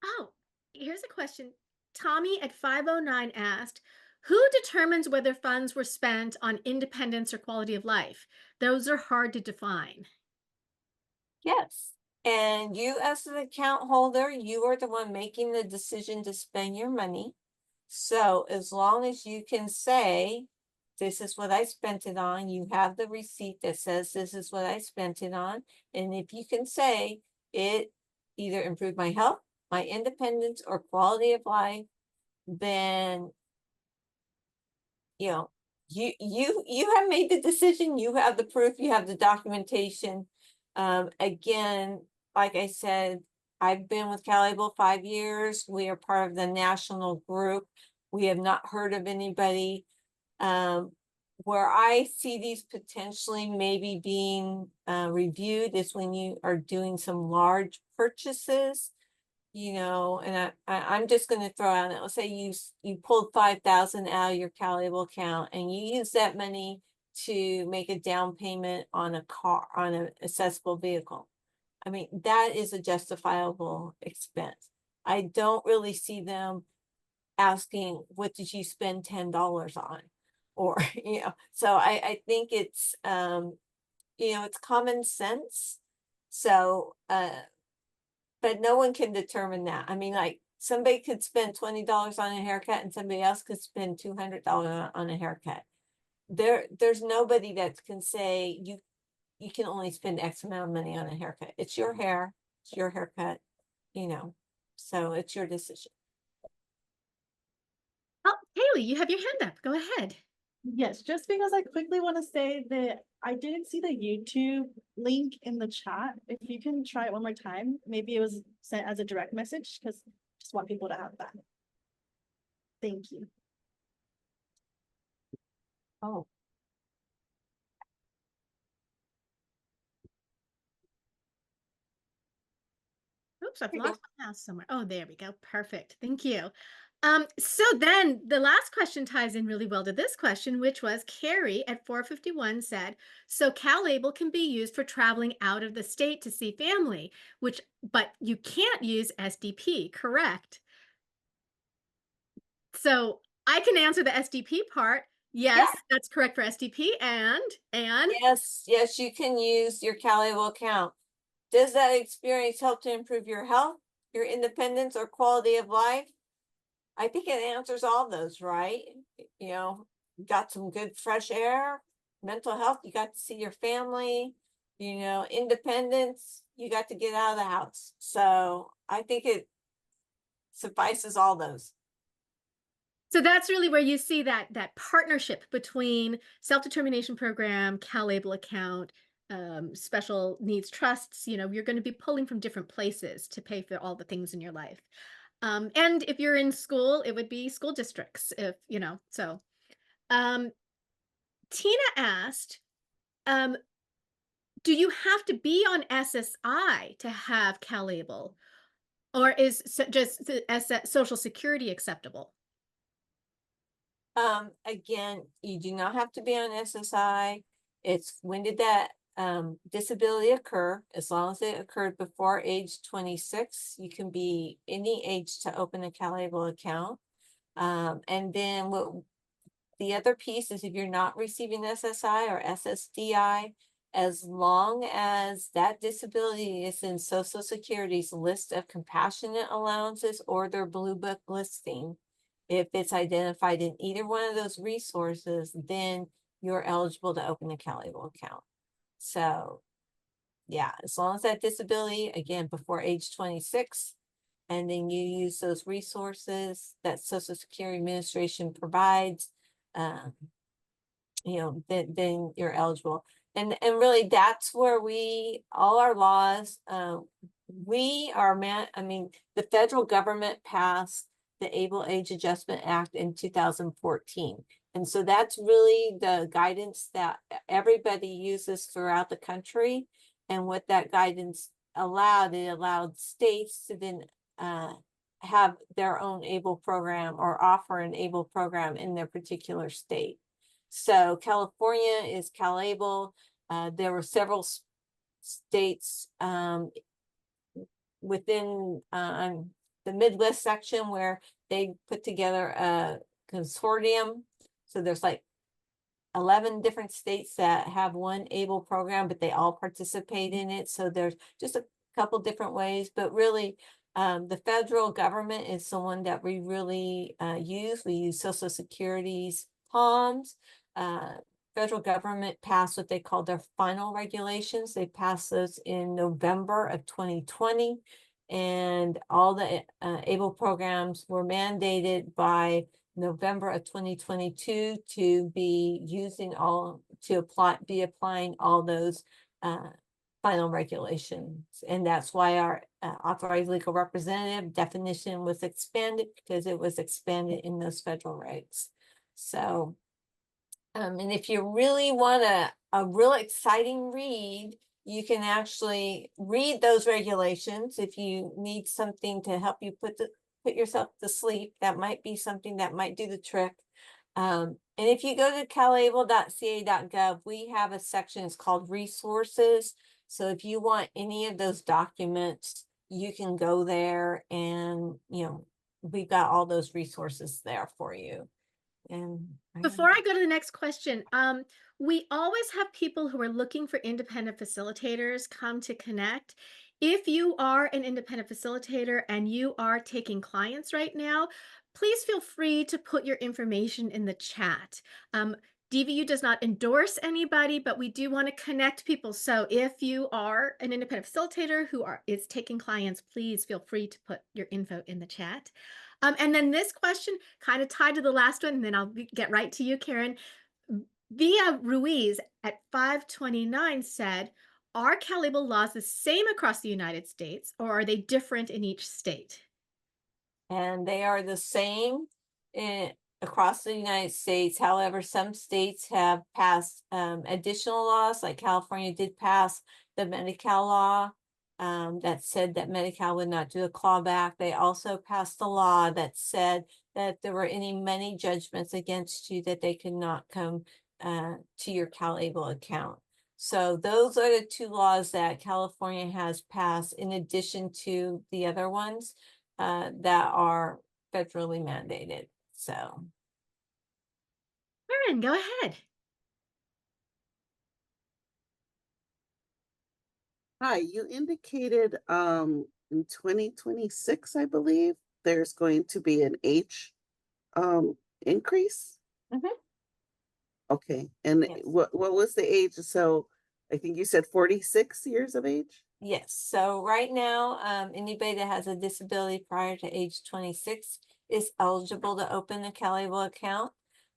Oh, here's a question. Tommy at 509 asked, who determines whether funds were spent on independence or quality of life? Those are hard to define. Yes. And you, as an account holder, you are the one making the decision to spend your money. So as long as you can say, this is what I spent it on, you have the receipt that says this is what I spent it on. And if you can say it either improved my health, my independence, or quality of life, then you know, you have made the decision, you have the proof, you have the documentation. Again, like I said, I've been with CalABLE 5 years. We are part of the national group. We have not heard of anybody. Where I see these potentially maybe being reviewed is when you are doing some large purchases, you know, and I'm just going to throw out, let's say you pulled 5,000 out of your CalABLE account and you use that money to make a down payment on a car, on an accessible vehicle. I mean, that is a justifiable expense. I don't really see them asking, what did you spend $10 on? Or, you know, so I think it's, you know, it's common sense. So, but no one can determine that. I mean, like, somebody could spend $20 on a haircut and somebody else could spend $200 on a haircut. There's nobody that can say you can only spend X amount of money on a haircut. It's your hair, it's your haircut, you know, so it's your decision. Oh, Haley, you have your hand up. Go ahead. Yes, just because I quickly want to say that I didn't see the YouTube link in the chat. If you can try it one more time, maybe it was sent as a direct message, because I just want people to have that. Thank you. Oh. Oops, I've There you lost my mouse somewhere. Oh, there we go. Perfect. Thank you. So then the last question ties in really well to this question, which was Carrie at 451 said, so CalABLE can be used for traveling out of the state to see family, but you can't use SDP, correct? So I can answer the SDP part. Yes, that's correct for SDP. And Yes, you can use your CalABLE account. Does that experience help to improve your health, your independence, or quality of life? I think it answers all those, right? You know, you got some good fresh air, mental health, you got to see your family, you know, independence, you got to get out of the house. So I think it suffices all those. so that's really where you see that partnership between self-determination program, CalABLE account, special needs trusts. You know, you're going to be pulling from different places to pay for all the things in your life. And if you're in school, it would be school districts, if, you know, so. Tina asked, do you have to be on SSI to have CalABLE? Or is just the Social Security acceptable? Again, you do not have to be on SSI. It's when did that disability occur? As long as it occurred before age 26, you can be any age to open a CalABLE account. And then what the other piece is, if you're not receiving SSI or SSDI, as long as that disability is in Social Security's list of compassionate allowances or their Blue Book listing, if it's identified in either one of those resources, then you're eligible to open a CalABLE account. So yeah, as long as that disability, again, before age 26, and then you use those resources that Social Security Administration provides, you know, then you're eligible. And really that's where all our laws, I mean, the federal government passed the Able Age Adjustment Act in 2014. And so that's really the guidance that everybody uses throughout the country. And what that guidance allowed, it allowed states to then have their own ABLE program or offer an ABLE program in their particular state. So California is CalABLE. There were several states within the Midwest section where they put together a consortium. So there's like 11 different states that have one ABLE program, but they all participate in it. So there's just a couple different ways, but really the federal government is someone that we really use. We use Social Security's PALMs. Federal government passed what they call their final regulations. They passed those in November of 2020. And all the ABLE programs were mandated by November of 2022 to be applying all those final regulations. And that's why our authorized legal representative definition was expanded, because it was expanded in those federal regs. So, and if you really want a real exciting read, you can actually read those regulations. If you need something to help you put yourself to sleep, that might be something that might do the trick. And if you go to calable.ca.gov, we have a section, it's called resources. So if you want any of those documents, you can go there, and we've got all those resources there for you. And before I go to the next question, we always have people who are looking for independent facilitators come to connect. If you are an independent facilitator and you are taking clients right now, please feel free to put your information in the chat. DVU does not endorse anybody, but we do want to connect people. So if you are an independent facilitator who is taking clients, please feel free to put your info in the chat. And then this question kind of tied to the last one, and then I'll get right to you, Karen. Via Ruiz at 529 said, are CalABLE laws the same across the United States, or are they different in each state? And they are the same across the United States. However, some states have passed additional laws, like California did pass the Medi-Cal law that said that Medi-Cal would not do a clawback. They also passed a law that said that if there were any money judgments against you, that they could not come to your CalABLE account. So those are the two laws that California has passed, in addition to the other ones that are federally mandated. So, Karen, go ahead. Hi, you indicated in 2026, I believe, there's going to be an age increase. Mhm. Okay, and Yes. what was the age? So I think you said 46 years of age. Yes. So right now, anybody that has a disability prior to age 26 is eligible to open a CalABLE account.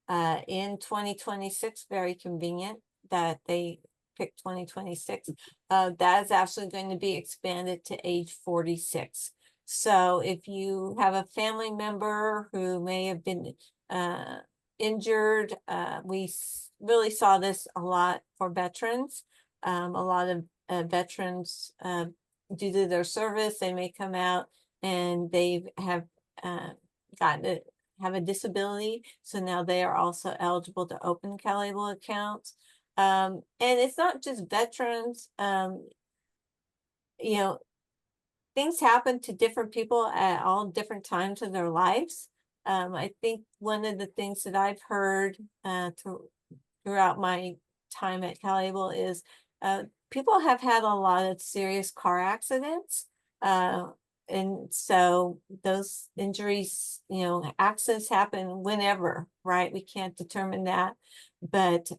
In 2026, very convenient that they picked 2026. That is actually going to be expanded to age 46. So if you have a family member who may have been injured, we really saw this a lot for veterans. A lot of veterans, due to their service, they may come out and they have have a disability. So now they are also eligible to open CalABLE accounts. And it's not just veterans, things happen to different people at all different times of their lives. I think one of the things that I've heard throughout my time at CalABLE is people have had a lot of serious car accidents. And so those injuries, accidents happen whenever, right? We can't determine that. But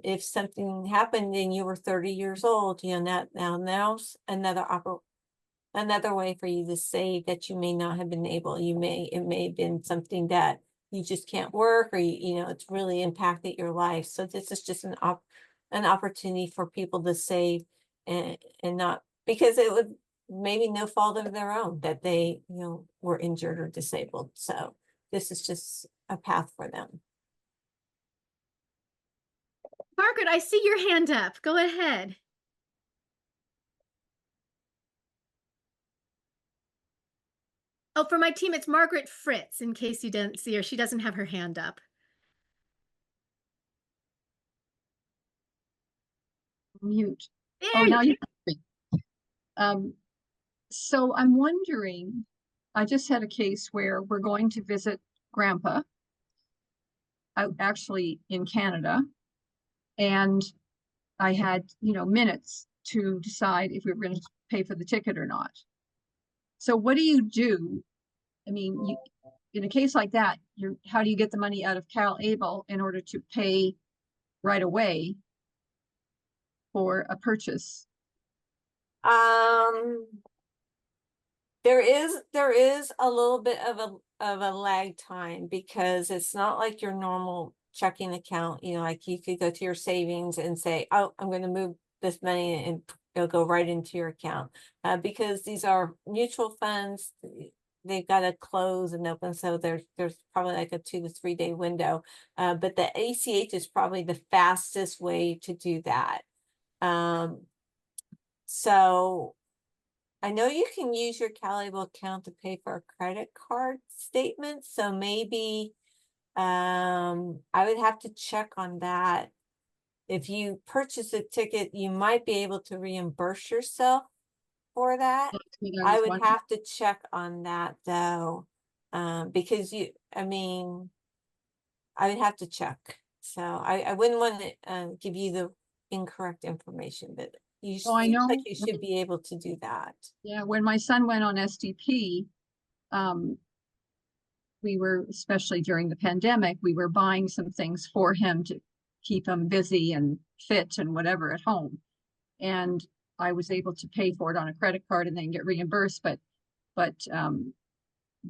if something happened and you were 30 years old, now's another way for you to save that you may not have been able. It may have been something that you just can't work, or it's really impacted your life. So this is just an opportunity for people to save, and not because it would maybe no fault of their own that they were injured or disabled. So this is just a path for them. Margaret, I see your hand up. Go ahead. Oh, for my team, it's Margaret Fritz, in case you didn't see her. She doesn't have her hand up. Mute. There Oh, you now go. you can speak. So I'm wondering, I just had a case where we're going to visit Grandpa, actually in Canada, and I had, minutes to decide if we were going to pay for the ticket or not. So what do you do? I mean, in a case like that, how do you get the money out of CalABLE in order to pay right away for a purchase? There is a little bit of a lag time because it's not like your normal checking account, you know, like you could go to your savings and say, oh, I'm going to move this money and it'll go right into your account. Because these are mutual funds, they've got to close and open. So there's probably like a 2 to 3 day window. But the ACH is probably the fastest way to do that. So I know you can use your CalABLE account to pay for a credit card statement, so maybe I would have to check on that. If you purchase a ticket, you might be able to reimburse yourself for that. That's what I was would wondering. have to check on that though, because I mean, I would have to check. So I wouldn't want to give you the incorrect information, but you Oh, I looks like know. you should be able to do that. Yeah, when my son went on SDP, we were, especially during the pandemic, we were buying some things for him to keep him busy and fit and whatever at home. And I was able to pay for it on a credit card and then get reimbursed. But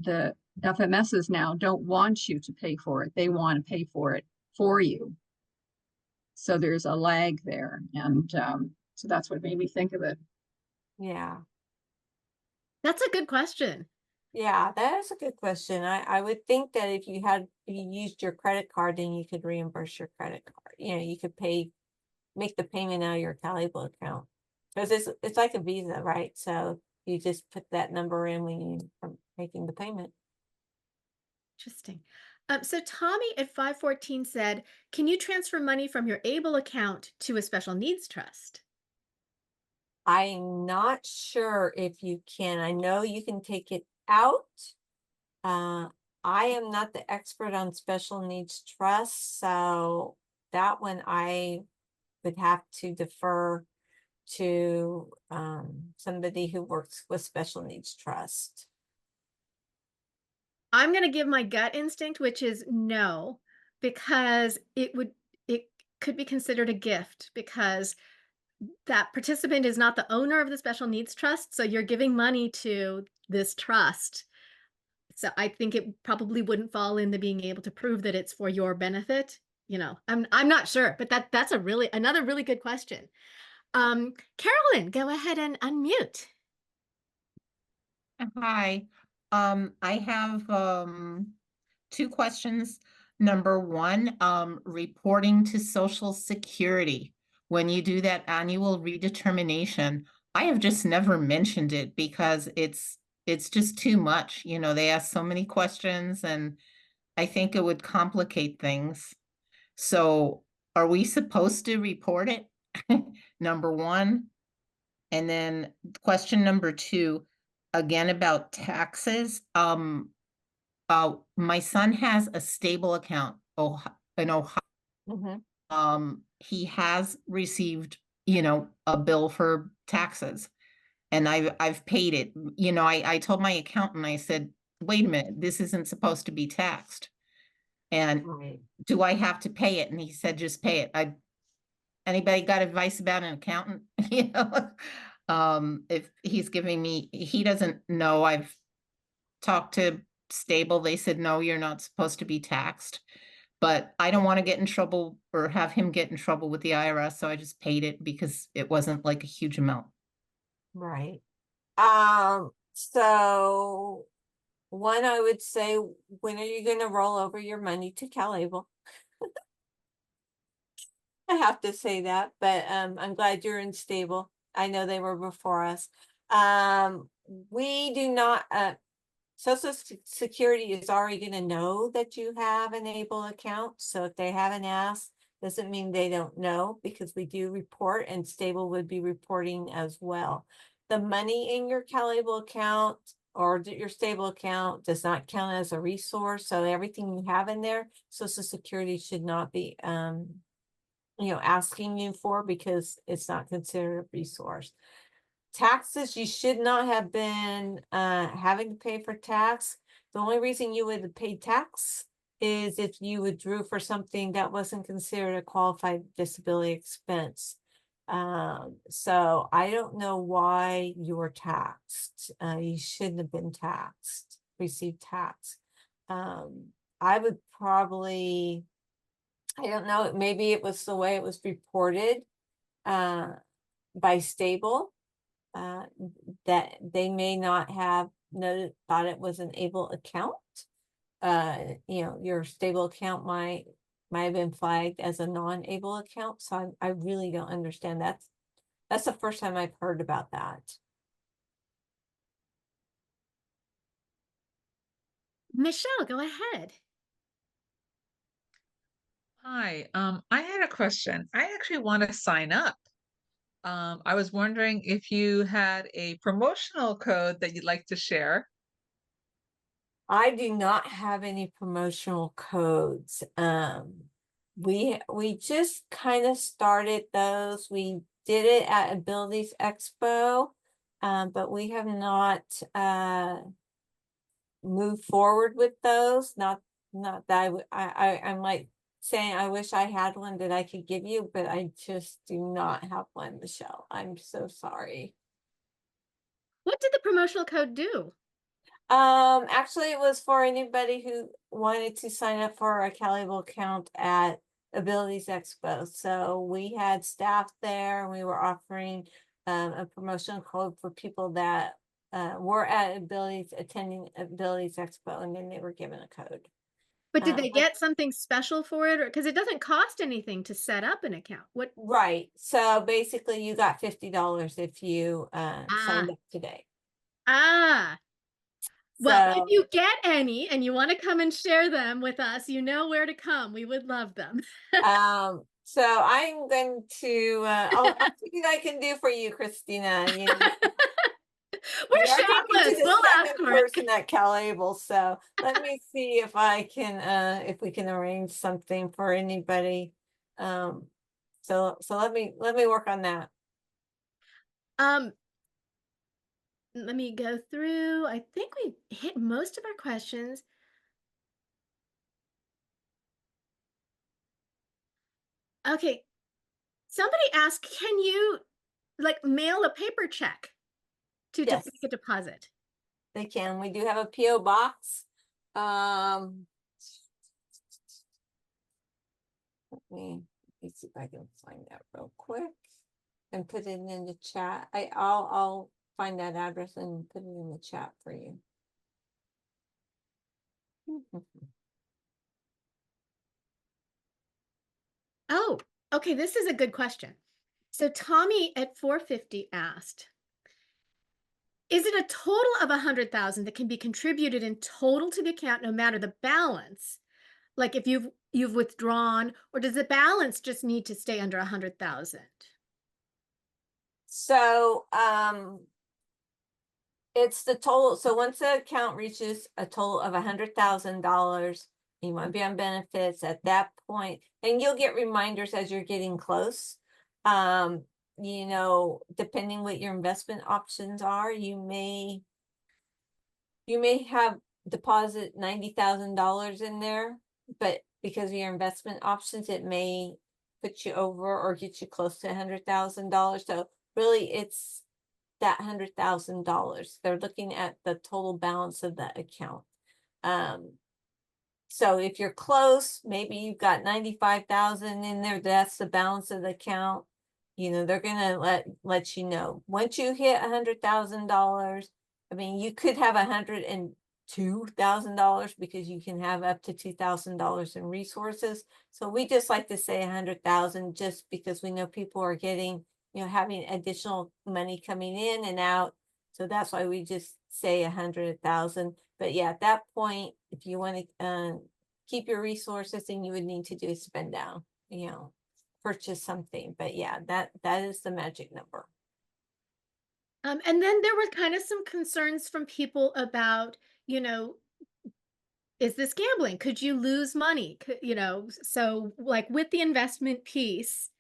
the FMSs now don't want you to pay for it. They want to pay for it for you. So there's a lag there. And so that's what made me think of it. Yeah. That's a good question. Yeah, that is a good question. I would think that if you used your credit card, then you could reimburse your credit card. You know, you could make the payment out of your CalABLE account. Because it's like a Visa, right? So you just put that number in when you are making the payment. Interesting. So Tommy at 514 said, can you transfer money from your ABLE account to a special needs trust? I'm not sure if you can. I know you can take it out. I am not the expert on special needs trusts, so that one I would have to defer to somebody who works with special needs trust. I'm going to give my gut instinct, which is no, because it could be considered a gift because that participant is not the owner of the special needs trust. So you're giving money to this trust. So I think it probably wouldn't fall in the being able to prove that it's for your benefit. You know, I'm not sure, but that's another really good question. Carolyn, go ahead and unmute. Hi, I have two questions. Number one, reporting to Social Security. When you do that annual redetermination, I have just never mentioned it because it's just too much. You know, they ask so many questions and I think it would complicate things. So are we supposed to report it? Number one. And then question number two, again about taxes. My son has a stable account in Ohio. Mm-hmm. He has received, you know, a bill for taxes, and I've paid it. You know, I told my accountant, I said, wait a minute, this isn't supposed to be taxed. And Right. do I have to pay it? And he said, just pay it. Anybody got advice about an accountant? You know, if he's giving me, he doesn't know. I've talked to Stable. They said, no, you're not supposed to be taxed. But I don't want to get in trouble or have him get in trouble with the IRS. So I just paid it because it wasn't like a huge amount. Right. So one, I would say, when are you going to roll over your money to CalABLE? I have to say that, but I'm glad you're in Stable. I know they were before us. We do not, Social Security is already going to know that you have an ABLE account. So if they haven't asked, doesn't mean they don't know, because we do report, and Stable would be reporting as well. The money in your CalABLE account or your Stable account does not count as a resource. So everything you have in there, Social Security should not be asking you for, because it's not considered a resource. Taxes, you should not have been having to pay for tax. The only reason you would have paid tax is if you withdrew for something that wasn't considered a qualified disability expense. So I don't know why you were taxed. You shouldn't have been taxed, received tax. I would probably, I don't know, maybe it was the way it was reported by Stable, that they may not have thought it was an able account. Your Stable account might have been flagged as a non-able account. So I really don't understand. That's the first time I've heard about that. Michelle, go ahead. Hi, I had a question. I actually want to sign up. I was wondering if you had a promotional code that you'd like to share. I do not have any promotional codes. We just kind of started those. We did it at Abilities Expo, but we have not moved forward with those. Not that I'm like saying I wish I had one that I could give you, but I just do not have one, Michelle. I'm so sorry. What did the promotional code do? Actually, it was for anybody who wanted to sign up for a CalABLE account at Abilities Expo. So we had staff there, and we were offering a promotional code for people that were at attending Abilities Expo, and then they were given a code. But did they get something special for it? Or because it doesn't cost anything to set up an account. What? Right. So basically, you got $50 if you signed up today. Well, if you get any and you want to come and share them with us, you know where to come. We would love them. So I'm going to, I'll see what I can do for you, Christina. We're talking to shameless. the We'll ask second for it. person at CalABLE, so let me see if I can, if we can arrange something for anybody. So let me work on that. Let me go through. I think we hit most of our questions. Okay. Somebody asked, can you like mail a paper check to Yes. make a deposit? They can. We do have a PO box. Let me see if I can find that real quick and put it in the chat. I'll find that address and put it in the chat for you. Oh, okay. This is a good question. So Tommy at 450 asked, is it a total of 100,000 that can be contributed in total to the account, no matter the balance? Like if you've withdrawn, or does the balance just need to stay under 100,000? So, it's the total. So once the account reaches a total of $100,000, you want to be on benefits at that point, and you'll get reminders as you're getting close. Depending what your investment options are, you may have deposit $90,000 in there, but because of your investment options, it may put you over or get you close to $100,000. So really, it's that $100,000. They're looking at the total balance of that account. So if you're close, maybe you've got 95,000 in there, that's the balance of the account. They're gonna let you know. Once you hit $100,000, I mean, you could have $102,000 because you can have up to $2,000 in resources. So we just like to say 100,000 just because we know people are getting, having additional money coming in and out. So that's why we just say 100,000. But yeah, at that point, if you want to keep your resources, then you would need to do a spend down, purchase something. But yeah, that is the magic number. And then there were kind of some concerns from people about, is this gambling? Could you lose money? So like with the investment piece,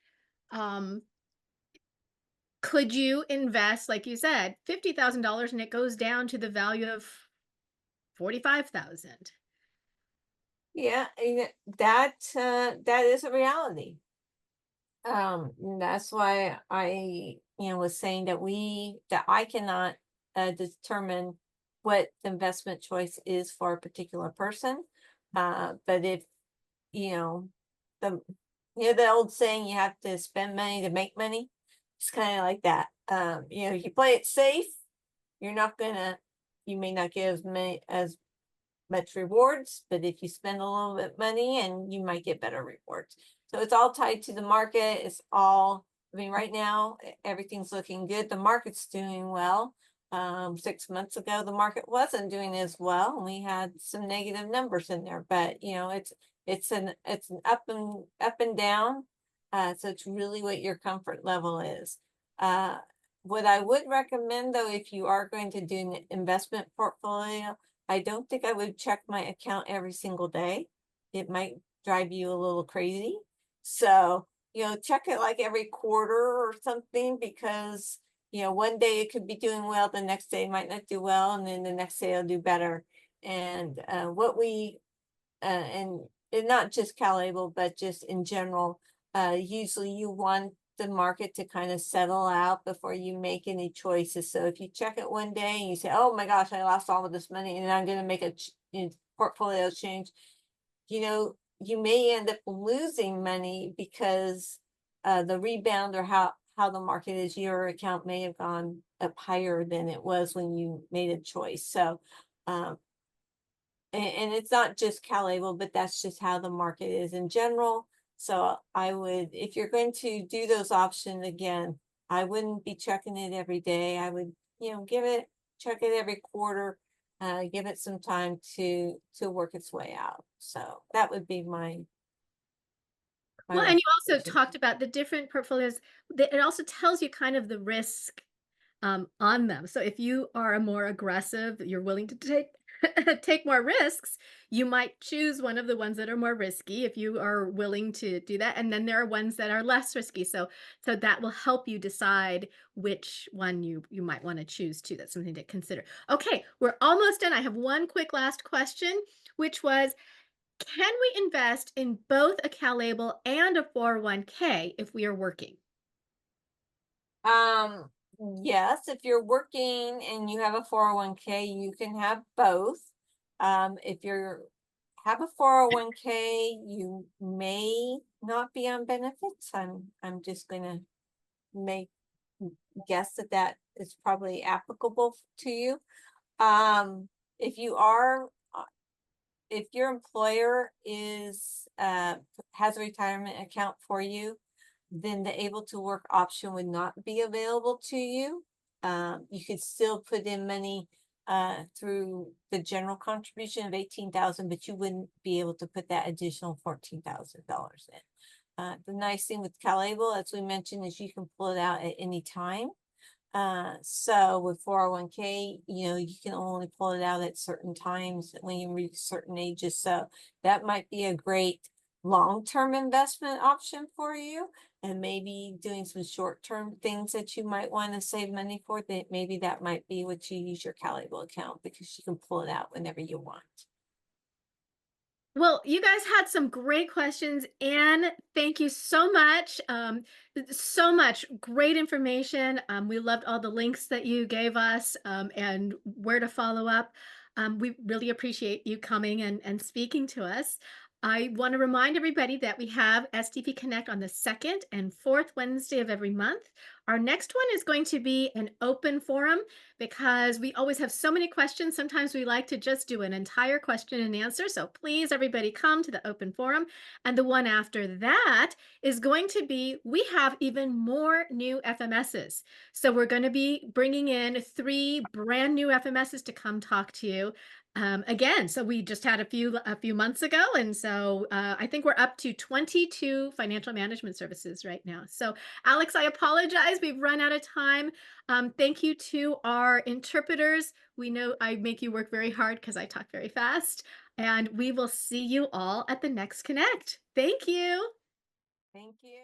could you invest, like you said, $50,000 and it goes down to the value of 45,000? Yeah, that is a reality. That's why I, was saying that I cannot determine what the investment choice is for a particular person. But if, you know, the, the old saying, you have to spend money to make money. It's kind of like that. If you play it safe, you may not get as much rewards, but if you spend a little bit money, and you might get better rewards. So it's all tied to the market. Right now, everything's looking good. The market's doing well. 6 months ago, the market wasn't doing as well, and we had some negative numbers in there, but it's an up and down. So it's really what your comfort level is. What I would recommend, though, if you are going to do an investment portfolio, I don't think I would check my account every single day. It might drive you a little crazy. So, check it like every quarter or something, because, one day it could be doing well, the next day it might not do well, and then the next day it'll do better. And and not just CalABLE, but just in general, usually you want the market to kind of settle out before you make any choices. So if you check it one day and you say, oh my gosh, I lost all of this money and I'm going to make a portfolio change, you may end up losing money because the rebound, or how the market is, your account may have gone up higher than it was when you made a choice. So and it's not just CalABLE, but that's just how the market is in general. So I would, if you're going to do those options again, I wouldn't be checking it every day. I would, check it every quarter, give it some time to work its way out. So that would be my Well, and you also recommendation. talked about the different portfolios. It also tells you kind of the risk on them. So if you are a more aggressive, you're willing to take take more risks, you might choose one of the ones that are more risky if you are willing to do that. And then there are ones that are less risky. So that will help you decide which one you might want to choose too. That's something to consider. Okay, we're almost done. I have one quick last question, which was, can we invest in both a CalABLE and a 401k if we are working? Yes, if you're working and you have a 401k, you can have both. If you have a 401k, you may not be on benefits. I'm just gonna guess that is probably applicable to you. If you are, if your employer has a retirement account for you, then the able to work option would not be available to you. You could still put in money through the general contribution of 18,000, but you wouldn't be able to put that additional $14,000 in. The nice thing with CalABLE, as we mentioned, is you can pull it out at any time. So with 401k, you can only pull it out at certain times when you reach certain ages. So that might be a great long-term investment option for you, and maybe doing some short-term things that you might want to save money for, that maybe that might be what you use your CalABLE account, because you can pull it out whenever you want. Well, you guys had some great questions. Anne, thank you so much. So much great information. We loved all the links that you gave us, and where to follow up. We really appreciate you coming and speaking to us. I want to remind everybody that we have SDP Connect on the 2nd and 4th Wednesday of every month. Our next one is going to be an open forum, because we always have so many questions. Sometimes we like to just do an entire question and answer. So please, everybody, come to the open forum. And the one after that is going to be, we have even more new FMSs. So we're going to be bringing in 3 brand new FMSs to come talk to you. Again, so we just had a few months ago, and so I think we're up to 22 financial management services right now. So Alex, I apologize, we've run out of time. Thank you to our interpreters. We know I make you work very hard because I talk very fast, and we will see you all at the next Connect. Thank you. Thank you.